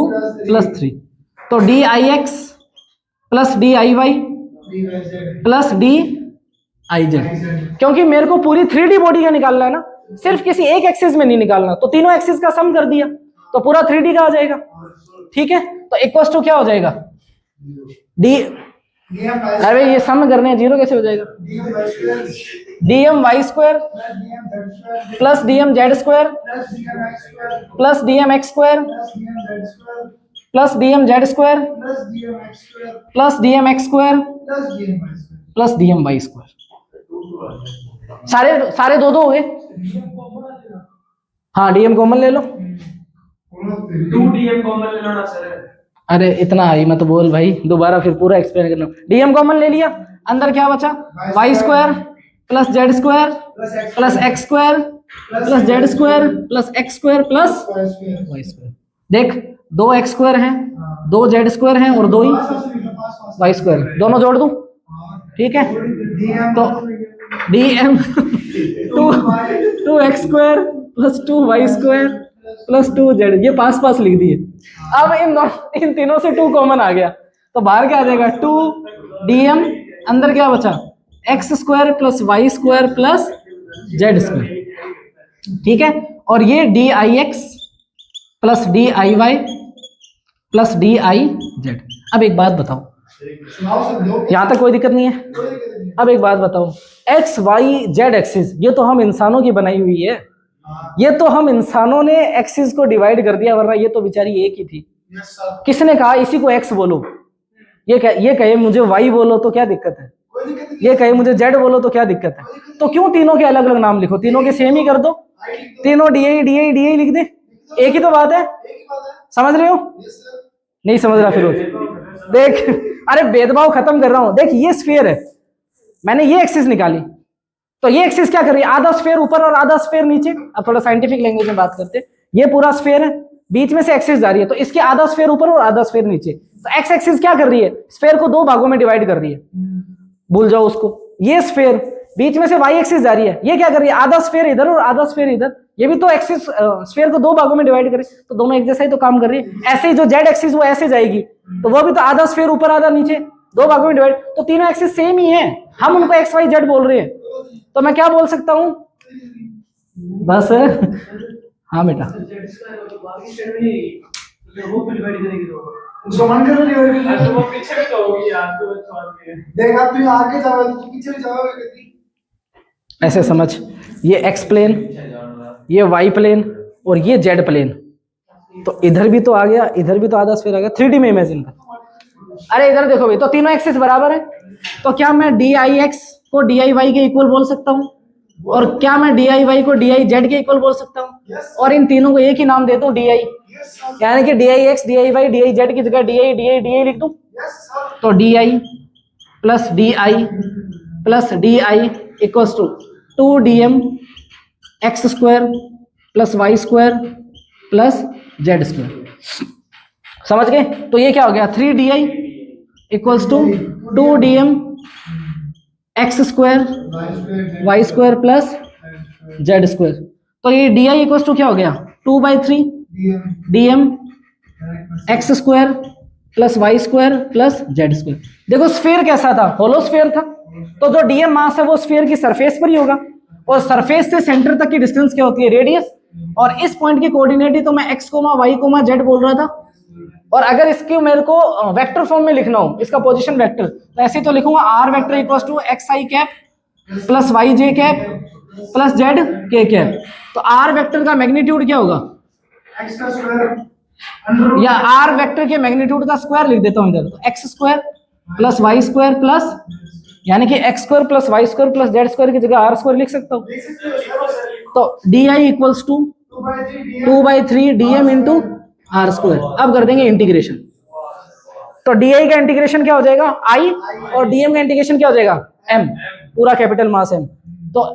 S1: प्लस 3, तो d I x plus d I y plus d I z, क्योंकि मेरे को पूरी 3D बॉडी का निकालना है ना, सिर्फ किसी एक एक्सिस में नहीं निकालना। तो तीनों एक्सिस का सम कर दिया तो पूरा 3D का आ जाएगा, ठीक है। तो इक्वल्स टू क्या हो जाएगा? डी, अरे ये सम करने हैं, 0 कैसे हो जाएगा? Dm y square plus dm z square plus dm x square plus dm z square plus dm x square plus dm y square. सारे दो हो गए। हाँ डीएम कॉमन ले लो,
S2: 2dm कॉमन ले लो सर।
S1: अरे इतना ही मत बोल भाई, दोबारा फिर पूरा एक्सप्लेन करना। डीएम कॉमन ले लिया, अंदर क्या बचा? Y square plus z square plus x square plus z square plus x square plus y square. देख 2 एक्स स्क्वायर हैं, 2 जेड स्क्वायर हैं और 2 ही वाई स्क्वायर, दोनों जोड़ दूं, ठीक है। तो d m two x square plus 2y square plus 2z, ये पास पास लिख दिए। अब इन तीनों से 2 कॉमन आ गया, तो बाहर क्या आ जाएगा, 2dm, अंदर क्या बचा, x square plus y square plus z square, ठीक है। और ये d I x plus d I y plus d I z. अब एक बात बताओ, यहां तक कोई दिक्कत नहीं है। अब एक बात बताओ, एक्स वाई जेड एक्सिस ये तो हम इंसानों की बनाई हुई है, ये तो हम इंसानों ने एक्सिस को डिवाइड कर दिया, वरना ये तो बेचारी एक ही थी। किसने कहा इसी को एक्स बोलो, ये कहे मुझे वाई बोलो तो क्या दिक्कत है, ये कहे मुझे जेड बोलो तो क्या दिक्कत है। तो क्यों तीनों के अलग अलग नाम लिखो, तीनों के सेम ही कर दो, तीनों डी आई लिख दे, एक ही तो बात है। समझ रहे हो, नहीं समझ रहा फिरोज, देख, अरे भेदभाव खत्म कर रहा हूं। देख ये स्फीयर है, मैंने ये एक्सिस निकाली, तो ये एक्सिस क्या कर रही है, आधा स्फीयर ऊपर और आधा स्फीयर नीचे। अब थोड़ा साइंटिफिक लैंग्वेज में बात करते हैं, ये पूरा स्फीयर है, बीच में से एक्सिस जा रही है, तो इसके आधा स्फीयर ऊपर और आधा स्फीयर नीचे। तो एक्स एक्सिस क्या कर रही है, स्फीयर को 2 भागों में डिवाइड कर रही है, भूल जाओ उसको। ये स्फीयर बीच में से वाई एक्सिस जा रही है, ये क्या कर रही है, आधा स्फीयर इधर और आधा स्फीयर इधर, ये भी तो एक्सिस स्फीयर को 2 भागों में डिवाइड करे, तो दोनों एक जैसा ही तो काम कर रही है। ऐसे ही जो जेड एक्सिस वो ऐसे जाएगी, तो वो भी तो आधा स्फीयर ऊपर आधा नीचे, 2 भागों में डिवाइड, तो तीनों एक्सिस सेम ही है, हम उनको एक्स वाई जेड बोल रहे हैं। तो मैं क्या बोल सकता हूं, बस हाँ बेटा,
S3: उसको मन कर रही है,
S2: वो पीछे भी तो होगी यार, तो छोड़ के
S3: देख आप तू आगे जाओ तो पीछे भी जाओगे।
S1: ऐसे समझ, ये एक्स प्लेन, ये वाई प्लेन और ये जेड प्लेन, तो इधर भी तो आ गया, इधर भी तो आधा स्फीयर आ गया, 3D में इमेजिन कर। अरे इधर देखो भाई, तो तीनों एक्सिस बराबर है, तो क्या मैं डी आई एक्स को डी आई वाई के इक्वल बोल सकता हूँ, और क्या मैं डी आई वाई को डी आई जेड के इक्वल बोल सकता हूँ, और इन तीनों को एक ही नाम देता हूँ डी आई, यानी कि d I x d I y d I z की जगह डी आई लिख दूं, तो d I plus d I equals to 2dm x square plus y square plus z square. समझ गए, तो ये क्या हो गया, 3di equals to 2dm x square y square plus z square. तो ये डी आई इक्वल्स टू क्या हो गया, 2/3 dm x square plus y square plus z square. देखो स्फीयर कैसा था, होलो स्फीयर था, तो जो डीएम मास है वो स्फीयर की सरफेस पर ही होगा, और सरफेस से सेंटर तक की डिस्टेंस क्या होती है, रेडियस, और इस पॉइंट की कोऑर्डिनेट ही तो मैं x, y, z बोल रहा था। और अगर इसके मेरे को वेक्टर फॉर्म में लिखना हो, इसका पोजीशन वेक्टर, तो ऐसे तो लिखूंगा r vector equals to xi cap plus yj cap plus zk cap. तो r वेक्टर का मैग्नीट्यूड क्या होगा,
S3: x का स्क्वायर,
S1: या r वेक्टर के मैग्नीट्यूड का स्क्वायर लिख देता हूं इधर, तो x square plus y square plus, यानी कि x square plus y square plus z square की जगह r स्क्वायर लिख सकता हूं। तो d I equals to 2/3 dm into are square. अब कर देंगे इंटीग्रेशन, तो डी आई का इंटीग्रेशन क्या हो जाएगा i, और डीएम का इंटीग्रेशन क्या हो जाएगा m, पूरा कैपिटल मास m। तो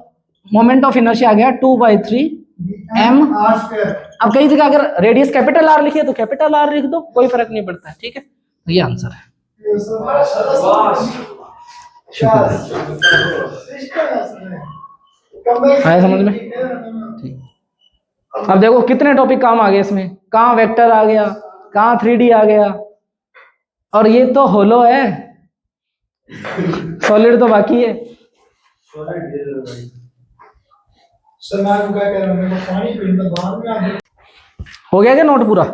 S1: मोमेंट ऑफ इनर्शिया आ गया 2/3 m
S3: r स्क्वायर।
S1: अब कई जगह अगर रेडियस कैपिटल R लिखिए तो कैपिटल R लिख दो, कोई फर्क नहीं पड़ता है, ठीक है। तो ये आंसर है। आया समझ में, ठीक। अब देखो कितने टॉपिक काम आ गए इसमें, कहाँ वेक्टर आ गया, कहाँ 3D आ गया, और ये तो होलो है, सॉलिड तो बाकी है।
S3: सर मैं क्या कह रहा हूं, मेरे को पानी पीना बाद में आप
S1: हो गया क्या नोट पूरा?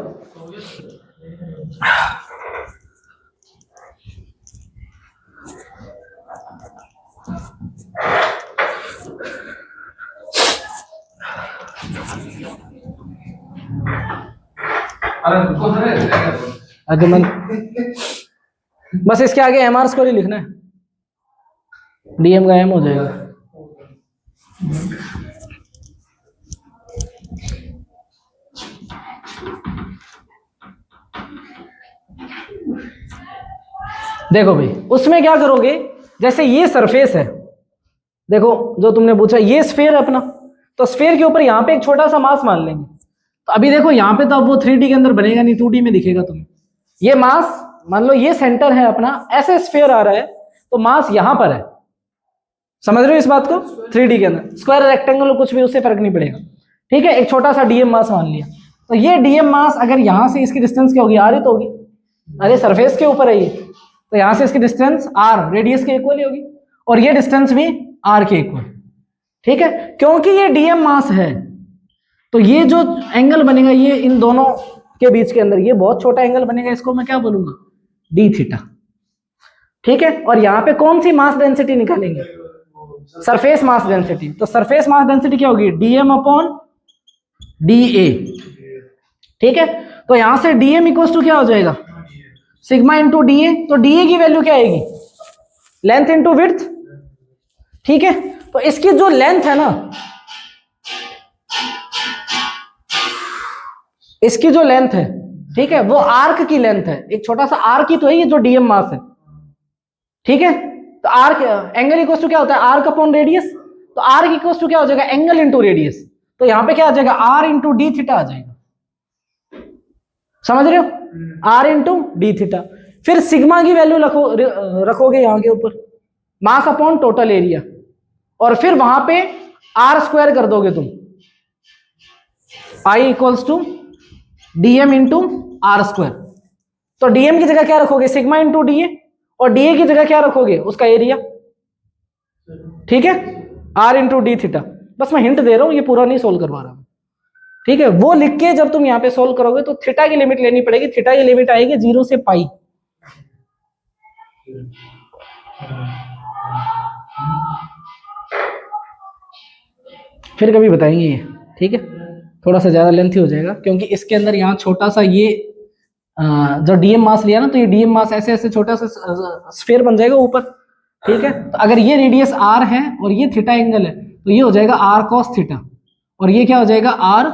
S1: अगमन, बस इसके आगे एम आर स्क्वायर ही लिखना है, डीएम का एम हो जाएगा। देखो भाई उसमें क्या करोगे, जैसे ये सरफेस है, देखो जो तुमने पूछा ये स्फीयर है अपना, तो स्फीयर के ऊपर यहाँ पे एक छोटा सा मास मान लेंगे। तो अभी देखो यहाँ पे तो अब वो 3D के अंदर बनेगा नहीं, 2D में दिखेगा तुम्हें। ये मास मान लो ये सेंटर है अपना, ऐसे स्फीयर आ रहा है तो मास यहां पर है, समझ रहे हो इस बात को? 3D के अंदर स्क्वायर रेक्टेंगल कुछ भी, उससे फर्क नहीं पड़ेगा, ठीक है। एक छोटा सा डीएम मास मान लिया, तो ये डीएम मास अगर यहां से इसकी डिस्टेंस क्या होगी, आर ही तो होगी, अरे सरफेस के ऊपर है ये, तो यहां से इसकी डिस्टेंस आर रेडियस के इक्वल ही होगी, और ये डिस्टेंस भी आर के इक्वल, ठीक है। क्योंकि ये डीएम मास है तो ये जो एंगल बनेगा ये इन दोनों के बीच के अंदर ये बहुत छोटा एंगल बनेगा, इसको मैं क्या बोलूंगा, डी थीटा, ठीक है। और यहाँ पे कौन सी मास डेंसिटी निकालेंगे, सरफेस मास डेंसिटी, तो सरफेस मास डेंसिटी क्या होगी, डीएम अपॉन डी ए, ठीक है। तो यहां से डीएम इक्वल टू क्या हो जाएगा, सिग्मा इंटू डी ए, तो डी ए की वैल्यू क्या आएगी, लेंथ इंटू विड्थ, ठीक है। तो इसकी जो लेंथ है ना, इसकी जो लेंथ है, ठीक है, वो आर्क की लेंथ है, एक छोटा सा आर्क ही तो है ये जो डीएम मास है, ठीक है। तो आर्क एंगल इक्वल टू क्या होता है, आर्क अपॉन रेडियस, तो आर्क इक्वल टू क्या हो जाएगा, एंगल इंटू रेडियस, तो यहां पे क्या आ जाएगा, आर इंटू डी थीटा आ जाएगा, समझ रहे हो, आर इंटू डी थीटा। फिर सिग्मा की वैल्यू रखोगे यहां के ऊपर, मास अपॉन टोटल एरिया, और फिर वहां पे आर स्क्वायर कर दोगे तुम, I equals to DM into are square. तो डीएम की जगह क्या रखोगे, सिग्मा इंटू डीए, और डीए की जगह क्या रखोगे, उसका एरिया, ठीक है, आर इंटू डी थीटा। बस मैं हिंट दे रहा हूं, ये पूरा नहीं सोल्व करवा रहा हूं, ठीक है। वो लिख के जब तुम यहां पे सोल्व करोगे तो थीटा की लिमिट लेनी पड़ेगी, थीटा की लिमिट आएगी 0 से पाई, फिर कभी बताएंगे ये, ठीक है। थोड़ा सा ज्यादा लेंथी हो जाएगा क्योंकि इसके अंदर यहाँ छोटा सा ये जो डीएम मास लिया ना, तो ये डीएम मास ऐसे ऐसे छोटा सा स्फीयर बन जाएगा ऊपर, ठीक है। तो अगर ये रेडियस आर है और ये थीटा एंगल है तो ये हो जाएगा आर कॉस थीटा, और ये क्या हो जाएगा, आर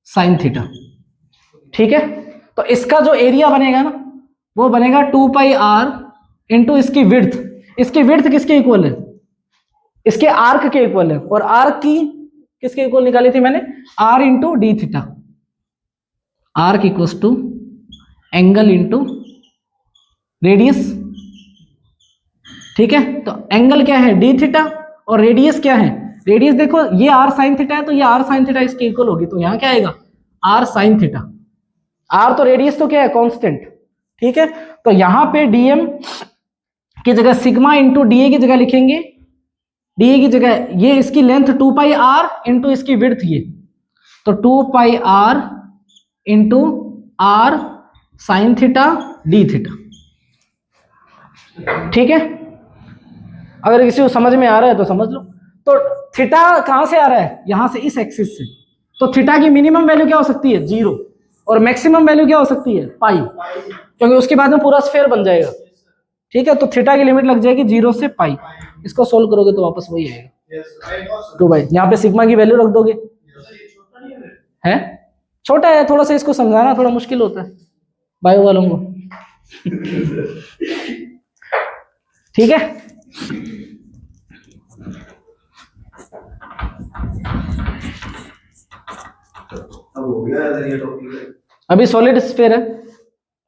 S1: साइन थीटा, ठीक है। तो इसका जो एरिया बनेगा ना वो बनेगा 2 पाई आर इंटू इसकी विड्थ, इसकी विड्थ किसके इक्वल है, इसके आर्क के इक्वल है, और आर्क की किसके इक्वल निकाली थी मैंने, r into d theta, arc equals to angle into radius, ठीक है। तो एंगल क्या है, डी थीटा, और रेडियस क्या है, रेडियस देखो ये आर साइन थीटा है तो ये आर साइन थीटा इसके इक्वल होगी, तो यहां क्या आएगा, आर साइन थीटा, आर तो रेडियस तो क्या है, कांस्टेंट, ठीक है। तो यहां पे डीएम की जगह सिग्मा इंटू डीए की जगह लिखेंगे, डीए की जगह ये इसकी लेंथ 2 पाई आर इंटू इसकी विड्थ ये, तो 2 pi R into R sine theta D theta, ठीक है। अगर किसी को समझ में आ रहा है तो समझ लो। तो थीटा कहां से आ रहा है, यहां से, इस एक्सिस से, तो थीटा की मिनिमम वैल्यू क्या हो सकती है, 0, और मैक्सिमम वैल्यू क्या हो सकती है, पाई, क्योंकि उसके बाद में पूरा स्फीयर बन जाएगा, ठीक है। तो थीटा की लिमिट लग जाएगी 0 से पाई, इसको सोल्व करोगे तो वापस वही आएगा। तो भाई यहाँ पे सिग्मा की वैल्यू रख दोगे, है छोटा है थोड़ा सा, इसको समझाना थोड़ा मुश्किल होता है बायो वालों को, ठीक है।
S3: अब हो गया है ये टॉपिक,
S1: अभी सॉलिड स्फीयर है,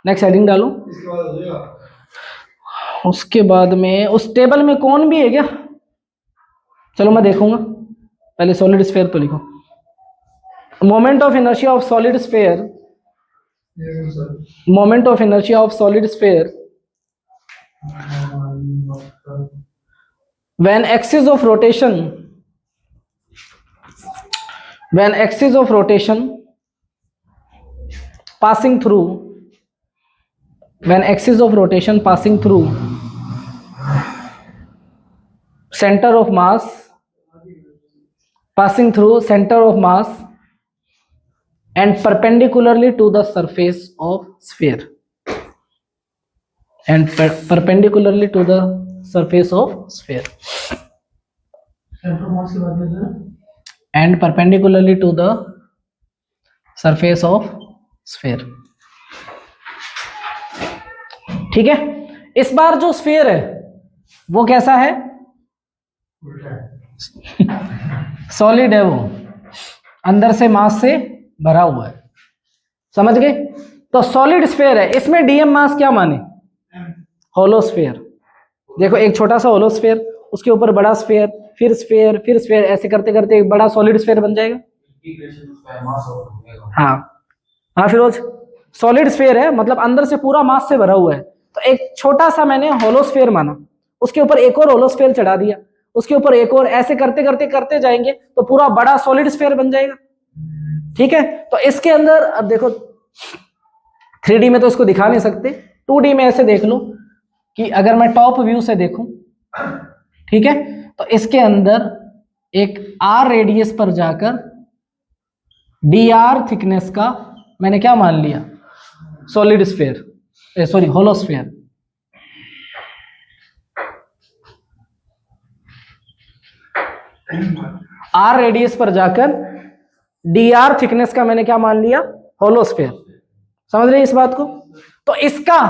S1: नेक्स्ट हेडिंग डालो।
S3: इसके बाद हो जाएगा,
S1: उसके बाद में उस टेबल में कौन भी है क्या, चलो मैं देखूंगा, पहले सॉलिड स्फीयर तो लिखो। Moment of inertia of solid sphere,
S3: ये sir
S1: moment of inertia of solid sphere when axis of rotation, when axis of rotation passing through, when axis of rotation passing through center of mass, passing through center of mass and perpendicularly to the surface of sphere, and perpendicularly to the surface of sphere,
S2: centre mass की बात कर रहे हैं,
S1: and perpendicularly to the surface of sphere, ठीक है। इस बार जो स्फीयर है वो कैसा है,
S3: उल्टा है,
S1: सॉलिड है, वो अंदर से मास से भरा हुआ है, समझ गए। तो सॉलिड स्फीयर है, इसमें डीएम मास क्या माने, होलोस्फीयर। देखो एक छोटा सा होलोस्फीयर, उसके ऊपर बड़ा स्फीयर, फिर स्फीयर, फिर स्फीयर, ऐसे करते करते एक बड़ा सॉलिड स्फीयर बन जाएगा। हाँ हाँ फिरोज, सॉलिड स्फीयर है मतलब अंदर से पूरा मास से भरा हुआ है, तो एक छोटा सा मैंने होलोस्फीयर माना, उसके ऊपर एक और होलोस्फीयर चढ़ा दिया, उसके ऊपर एक और, ऐसे करते करते करते जाएंगे तो पूरा बड़ा सॉलिड स्फीयर बन जाएगा। ठीक है, तो इसके अंदर अब देखो 3D में तो इसको दिखा नहीं सकते, 2D में ऐसे देख लो कि अगर मैं टॉप व्यू से देखूं, ठीक है, तो इसके अंदर एक R रेडियस पर जाकर dr थिकनेस का मैंने क्या मान लिया, solid sphere, sorry hollow sphere. R radius पर जाकर dr थिकनेस का मैंने क्या मान लिया, होलोस्फीयर। समझ रहे हैं इस बात को? तो इसका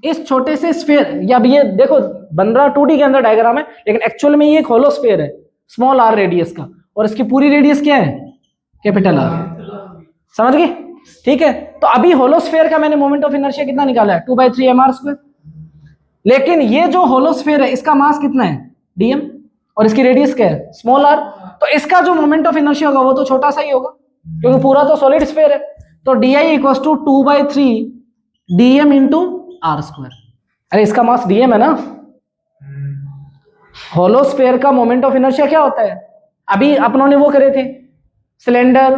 S1: इस छोटे से स्फीयर, या अब ये देखो बन रहा 2D के अंदर डायग्राम है, लेकिन एक्चुअल में ये एक होलोस्फीयर है स्मॉल r रेडियस का, और इसकी पूरी रेडियस क्या है, कैपिटल R। समझ गए? ठीक है, तो अभी होलोस्फीयर का मैंने मोमेंट ऑफ इनर्शिया कितना निकाला है, 2/3 mr²। लेकिन ये जो होलोस्फीयर है इसका मास कितना है, dm, और इसकी रेडियस क्या है, स्मॉल r। तो इसका जो मोमेंट ऑफ इनर्शिया होगा वो तो छोटा सा ही होगा, क्योंकि पूरा तो सॉलिड स्फीयर है। तो di = 2/3 dm × r²। अरे इसका मास dm है ना। होलोस्फीयर का मोमेंट ऑफ इनर्शिया क्या होता है, अभी अपनों ने वो करे थे सिलेंडर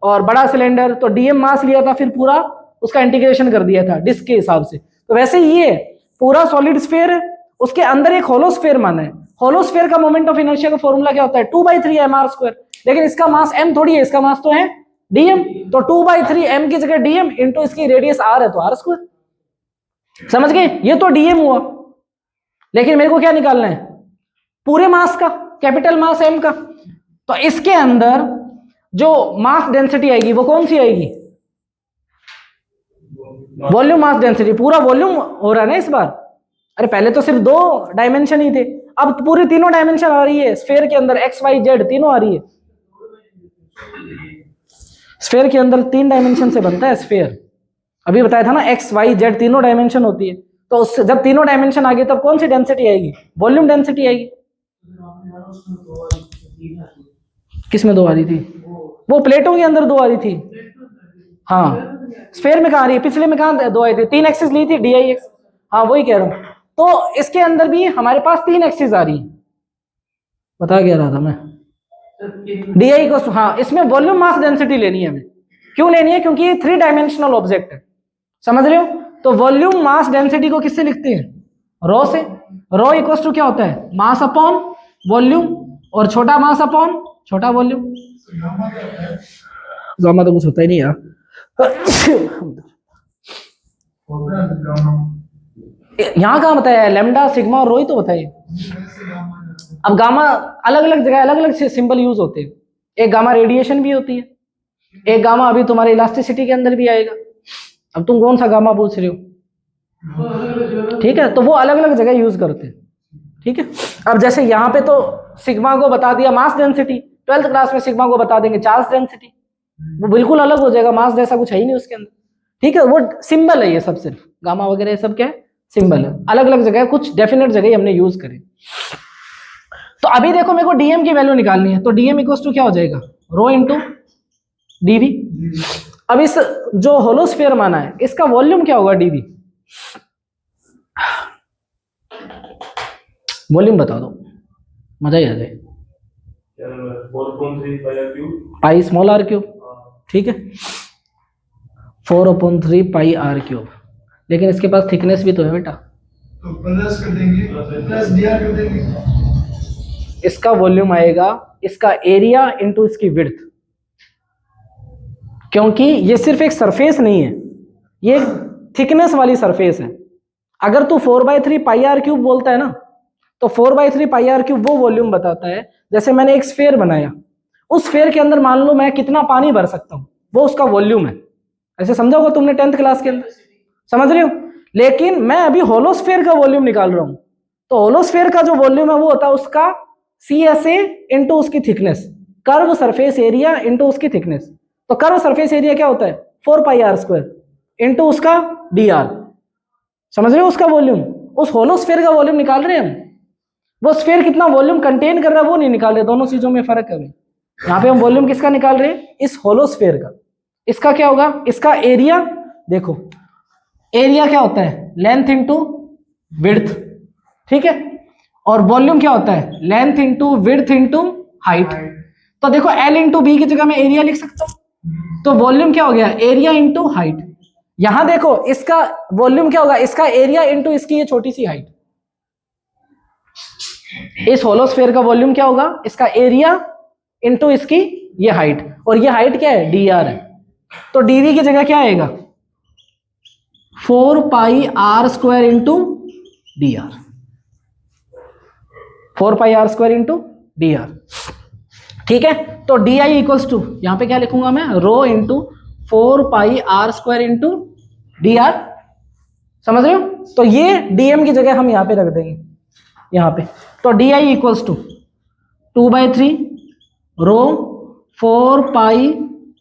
S1: और बड़ा सिलेंडर, तो dm मास लिया था, फिर पूरा उसका इंटीग्रेशन कर दिया था डिस्क के हिसाब से। तो वैसे ही ये पूरा सॉलिड स्फीयर है, उसके अंदर एक होलोस्फीयर माना है। होलोस्फीयर का मोमेंट ऑफ इनर्शिया का फॉर्मूला क्या होता है, 2/3 mr²। लेकिन इसका मास m थोड़ी है, इसका मास तो है dm, तो 2/3 m की जगह dm इंटू इसकी रेडियस r है तो r²। समझ गए? ये तो dm हुआ, लेकिन मेरे को क्या निकालना है, पूरे मास का, कैपिटल मास m का। तो इसके अंदर जो मास डेंसिटी आएगी वो कौन सी आएगी, वॉल्यूम मास डेंसिटी। पूरा वॉल्यूम हो रहा है ना इस बार। अरे पहले तो सिर्फ 2 डायमेंशन ही थे, अब पूरी तीनों डायमेंशन आ रही है स्फीयर के अंदर, x y z तीनों आ रही है। स्फीयर के अंदर 3 डायमेंशन से बनता है स्फीयर, अभी बताया था ना, x y z तीनों डायमेंशन होती है। तो उससे जब तीनों डायमेंशन आ गए तब कौन सी डेंसिटी आएगी, वॉल्यूम डेंसिटी आएगी। किस में 2 आ रही थी, वो प्लेटों के अंदर 2 आ रही थी। हाँ स्फीयर में कहाँ आ रही है, पिछले में कहाँ 2 आई थी, 3 एक्सिस ली थी dix। हाँ वही कह रहा हूँ, तो इसके अंदर भी हमारे पास 3 एक्सिस आ रही है। बता क्या रहा था मैं, di को, हाँ इसमें वॉल्यूम मास डेंसिटी लेनी है हमें। क्यों लेनी है, क्योंकि ये 3 डायमेंशनल ऑब्जेक्ट है। समझ रहे हो? तो वॉल्यूम मास डेंसिटी को किससे लिखते हैं, रो से। रो इक्वल टू क्या होता है, मास अपॉन वॉल्यूम, और छोटा मास अपॉन छोटा वॉल्यूम। गामा तो कुछ होता ही नहीं यार। यहाँ कहाँ बताया है, लैम्डा सिग्मा और रो ही तो बताइए। अब गामा अलग अलग जगह अलग अलग सिंबल यूज होते हैं, एक गामा रेडिएशन भी होती है, एक गामा अभी तुम्हारे इलास्टिसिटी के अंदर भी आएगा। अब तुम कौन सा गामा पूछ रहे हो, ठीक है, तो वो अलग अलग जगह यूज करते हैं। ठीक है, अब जैसे यहाँ पे तो सिग्मा को बता दिया मास डेंसिटी, 12th क्लास में सिग्मा को बता देंगे चार्ज डेंसिटी, वो बिल्कुल अलग हो जाएगा, मास जैसा कुछ है ही नहीं उसके अंदर। ठीक है, वो सिंबल है ये सब, सिर्फ गामा वगैरह ये सब क्या है, सिंबल है। अलग अलग जगह कुछ डेफिनेट जगह हमने यूज करे। तो अभी देखो मेरे को डीएम की वैल्यू निकालनी है, तो डीएम इक्वल टू क्या हो जाएगा, रो इंटू डीवी। अब इस जो होलोस्फीयर माना है इसका वॉल्यूम क्या होगा, डीवी। वॉल्यूम बता दो, मजा ही आ जाए।
S2: 4.3
S1: पाई स्मॉल r क्यूब, ठीक है, 4/3 पाई r क्यूब। लेकिन इसके पास थिकनेस भी तो है बेटा,
S3: तो प्लस कर देंगे, प्लस dr कर देंगे।
S1: इसका वॉल्यूम आएगा इसका एरिया इंटू इसकी विड्थ, क्योंकि ये सिर्फ एक सरफेस नहीं है, ये एक थिकनेस वाली सरफेस है। अगर तू 4/3 पाई r क्यूब बोलता है ना, तो 4/3 पाई r क्यूब वो वॉल्यूम बताता है। जैसे मैंने एक स्फीयर बनाया, उस स्फीयर के अंदर मान लो मैं कितना पानी भर सकता हूं, वो उसका वॉल्यूम है। ऐसे समझा होगा तुमने 10th क्लास के अंदर, समझ रहे हो। लेकिन मैं अभी होलोस्फीयर का वॉल्यूम निकाल रहा हूं, तो होलोस्फीयर का जो वॉल्यूम है वो होता है उसका CSA इंटू उसकी thickness, curve surface area into उसकी थिकनेस। तो कर्व सरफेस एरिया क्या होता है, 4 पाई r²। इनटू उसका dr। समझ रहे हो उसका वॉल्यूम, उस होलो स्फीयर का वॉल्यूम निकाल रहे हैं हम। वो स्फीयर कितना वॉल्यूम कंटेन कर रहा है वो नहीं निकाल रहे, दोनों चीजों में फर्क है। यहाँ पे हम वॉल्यूम किसका निकाल रहे हैं, इस होलो स्फीयर का। इसका क्या होगा, इसका एरिया, देखो एरिया क्या होता है, लेंथ इंटू विड्थ, ठीक है। और वॉल्यूम क्या होता है, length into width into height. तो देखो एल इंटू बी की जगह मैं एरिया लिख सकता हूं, तो वॉल्यूम क्या हो गया, एरिया इंटू हाइट। यहां देखो इसका वॉल्यूम क्या होगा, इसका एरिया इंटू इसकी ये छोटी सी हाइट। इस होलो स्फीयर का वॉल्यूम क्या होगा, इसका एरिया इंटू इसकी ये हाइट, और ये हाइट क्या है, डी आर है। तो डीवी की जगह क्या आएगा, 4 pi are square into D R, 4 pi are square into D R, ठीक है। तो डी आई इक्वल्स टू, यहां पे क्या लिखूंगा मैं, rho into 4 pi are square into D R. समझ रहे हो, तो ये डीएम की जगह हम यहां पे रख देंगे, यहां पे। तो d I equals to 2/3 rho 4 pi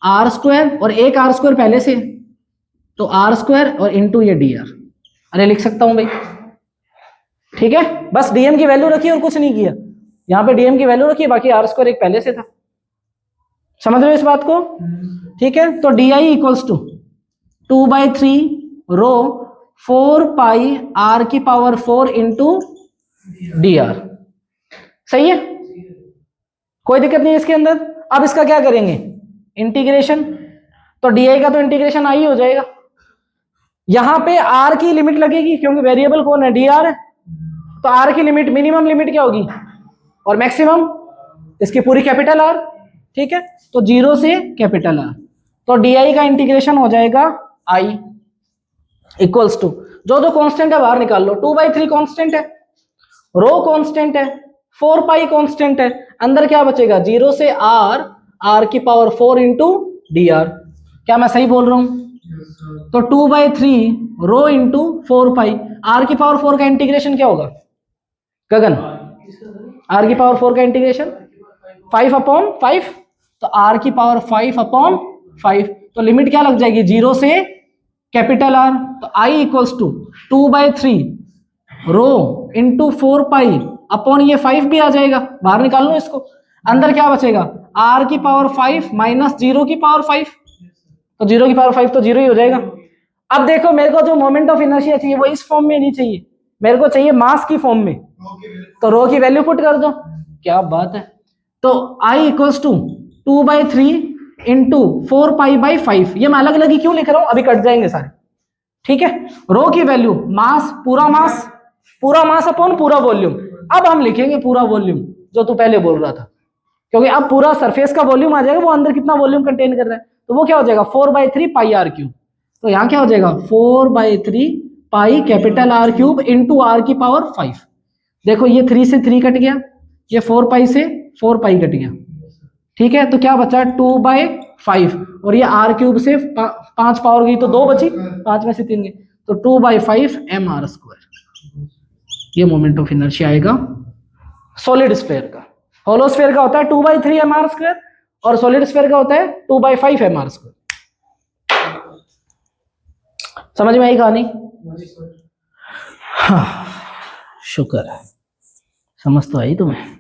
S1: are square, और एक आर स्क्वायर पहले से, तो आर स्क्वायर और इंटू ये डी आर। अरे लिख सकता हूं भाई, ठीक है। बस डीएम की वैल्यू रखी और कुछ नहीं किया, यहां पे डीएम की वैल्यू रखी, बाकी आर स्क्वायर एक पहले से था। समझ रहे हो इस बात को, ठीक है। तो d I equals to 2/3 rho 4 pi r की पावर 4 इंटू डी आर। सही है, कोई दिक्कत नहीं है इसके अंदर। अब इसका क्या करेंगे, इंटीग्रेशन। तो डी आई का तो इंटीग्रेशन आई हो जाएगा, यहां पे आर की लिमिट लगेगी क्योंकि वेरिएबल कौन है, डी आर है। तो आर की लिमिट, मिनिमम लिमिट क्या होगी और मैक्सिमम, इसकी पूरी कैपिटल आर, ठीक है। तो 0 से कैपिटल आर। तो डी आई का इंटीग्रेशन हो जाएगा आई इक्वल्स टू, जो जो कांस्टेंट है बाहर निकाल लो। 2/3 कांस्टेंट है, रो कांस्टेंट है, 4 पाई कांस्टेंट है, अंदर क्या बचेगा, 0 से आर, आर की पावर 4 इंटू डी आर। क्या मैं सही बोल रहा हूं, तो 2/3 रो इंटू 4 पाई, आर की पावर 4 का इंटीग्रेशन क्या होगा गगन, आर की पावर 4 का इंटीग्रेशन 5/5, तो आर की पावर 5/5, तो लिमिट क्या लग जाएगी, 0 से कैपिटल आर। तो I equals to 2/3 rho into 4 pi upon ये 5 भी आ जाएगा, बाहर निकाल लो इसको। अंदर क्या बचेगा, आर की पावर 5 माइनस 0 की पावर 5, तो 0 की पावर 5 तो 0 ही हो जाएगा। अब देखो मेरे को जो मोमेंट ऑफ इनर्शिया चाहिए वो इस फॉर्म में नहीं चाहिए, मेरे को चाहिए मास की फॉर्म में। तो रो की वैल्यू पुट कर दो, क्या बात है। तो I equals to 2/3 into 4 pi by 5, ये मैं अलग अलग ही क्यों लिख रहा हूं, अभी कट जाएंगे सारे, ठीक है। रो की वैल्यू मास, पूरा मास अपॉन पूरा वॉल्यूम। अब हम लिखेंगे पूरा वॉल्यूम जो तू पहले बोल रहा था, क्योंकि अब पूरा सरफेस का वॉल्यूम आ जाएगा, वो अंदर कितना वॉल्यूम कंटेन कर रहा है, तो वो क्या हो जाएगा 4/3 पाई आर क्यूब। तो यहाँ क्या हो जाएगा 4/3 pi capital r cube into r की पावर 5। देखो ये 3 से 3 कट गया, ये 4 पाई से 4 पाई कट गया, ठीक है। तो क्या बचा 2/5, और ये आर क्यूब से 5 पावर गई तो 2 बची, 5 में से 3 गए, तो 2/5 एम आर स्क्वायर। ये मोमेंट ऑफ इनर्शिया आएगा सॉलिड स्फीयर का। होलो स्फीयर का होता है 2/3 एम आर स्क्वायर, और सॉलिड स्फीयर का होता है 2/5 एम आर स्क्वायर। समझ में आई कहानी, हाँ शुक्र है, समझ तो आई तुम्हें।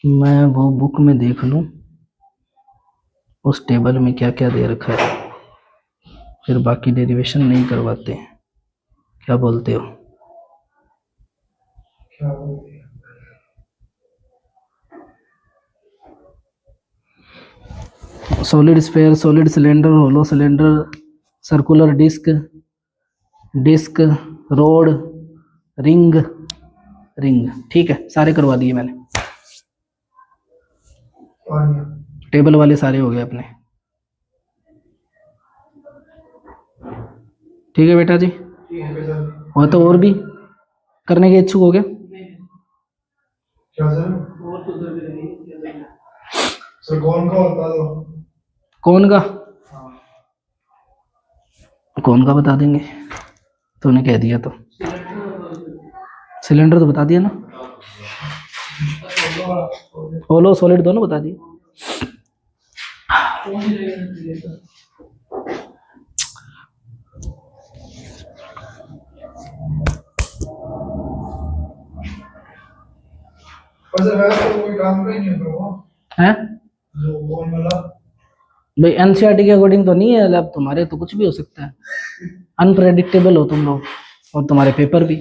S1: मैं वो बुक में देख लूं उस टेबल में क्या क्या दे रखा है, फिर बाकी डेरिवेशन नहीं करवाते, क्या बोलते हो। Solid sphere, solid cylinder, hollow cylinder, circular disc, disc, rod, ring, ring, ठीक है सारे करवा दिए मैंने, टेबल वाले सारे हो गए अपने। ठीक है बेटा जी, और तो और भी करने के इच्छुक हो गया,
S3: क्या सर कौन का बता दो,
S1: कौन का बता देंगे, तूने कह दिया तो। सिलेंडर तो बता दिया ना, होलो सॉलिड दोनों बता दिए।
S3: पर सर वैसे तो कोई काम का ही नहीं होगा वो
S1: है
S3: जो वो वाला
S1: भाई, एनसीईआरटी के अकॉर्डिंग तो नहीं है लैब तुम्हारे, तो कुछ भी हो सकता है, अनप्रेडिक्टेबल हो तुम लोग और तुम्हारे पेपर भी।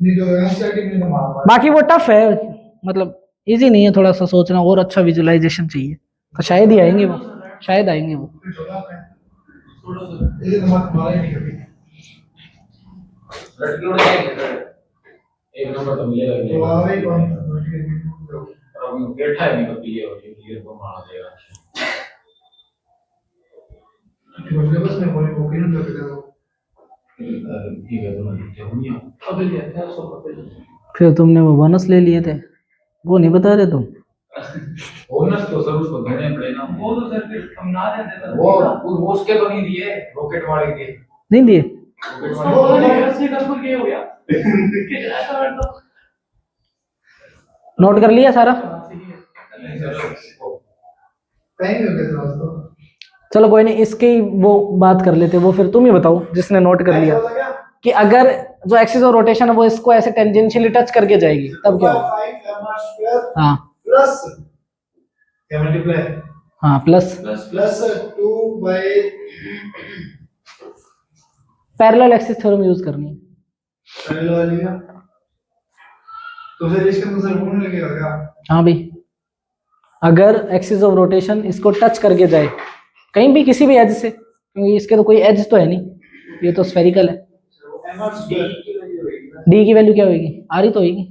S3: नहीं जो एनसीईआरटी में तो मार
S1: बाकी वो टफ है, मतलब इजी नहीं है, थोड़ा सा सोचना और अच्छा विजुअलाइजेशन चाहिए, तो शायद ही आएंगे वो, शायद आएंगे वो।
S3: ये तो मत मारे नहीं कभी
S4: लड़की उड़ जाएगी सर, एक नंबर तो मिलेगा ही
S3: तो
S4: नहीं।
S3: आवे कौन
S4: और अभी बैठा है नहीं तो क्लियर को मार देगा।
S3: बस में कोई वो किन कर देगा
S4: ठीक है, तो मैं होंगे
S2: अभी लेते हैं 100 रुपए।
S1: फिर तुमने वो बोनस ले लिए थे, वो नहीं बता रहे तुम?
S4: बोनस तो सर उसको देने पड़ेगा।
S2: वो तो सर फिर हम ना देते तो
S4: वो उसके तो नहीं दिए, रॉकेट वाले के।
S1: नहीं दिए?
S4: रॉकेट
S2: उसका
S4: वाले
S2: पता नहीं कैसे करके ये हो गया कि ऐसा बैठा
S1: नोट कर लिया सारा?
S4: नहीं सर, उसको
S3: टाइम हो गया था तो
S1: चलो कोई नहीं, इसकी ही वो बात कर लेते, वो फिर तुम ही बताओ जिसने नोट कर लिया, कि अगर जो एक्सिस ऑफ रोटेशन है वो इसको ऐसे टेंजेंशियली टच करके जाएगी तब क्या होगा?
S3: 5 mr स्क्वायर
S1: हाँ
S3: प्लस क्या मल्टीप्लाई
S1: हाँ, plus
S3: plus 2 by
S1: parallel axis theorem use करनी है।
S3: पहले वाली का तो फिर इसके अंदर सर होने लगेगा क्या
S1: हाँ भाई, अगर एक्सिस ऑफ रोटेशन इसको टच करके जाए कहीं भी किसी भी एज से, क्योंकि इसके तो कोई एज तो है नहीं, ये तो स्फेरिकल है,
S3: mr स्क्वायर
S1: डी की वैल्यू क्या होगी? आर ही तो होगी,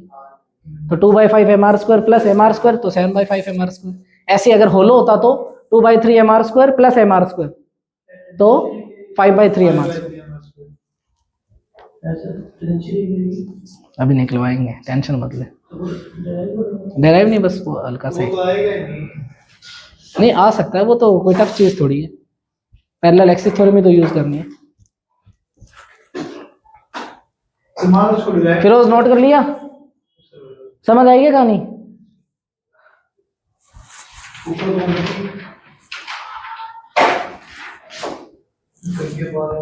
S1: तो 2/5 mr square plus mr square, तो 7/5 mr स्क्वायर। ऐसे अगर होलो होता तो 2/3 mr square plus mr square, तो 5/3 mr स्क्वायर। अभी निकलवाएंगे, टेंशन मत ले, डेराइव नहीं, बस वो हल्का सा
S3: वो
S1: ही।
S3: तो आएगा ही नहीं
S1: नहीं आ सकता है, वो तो कोई टफ चीज थोड़ी है, पैरेलल एक्सिस थ्योरम ही तो यूज करनी है।
S3: समान उसको डिराइव
S1: फिरोज नोट कर लिया? समझ आएगी कहानी?
S3: ऊपर करके बाद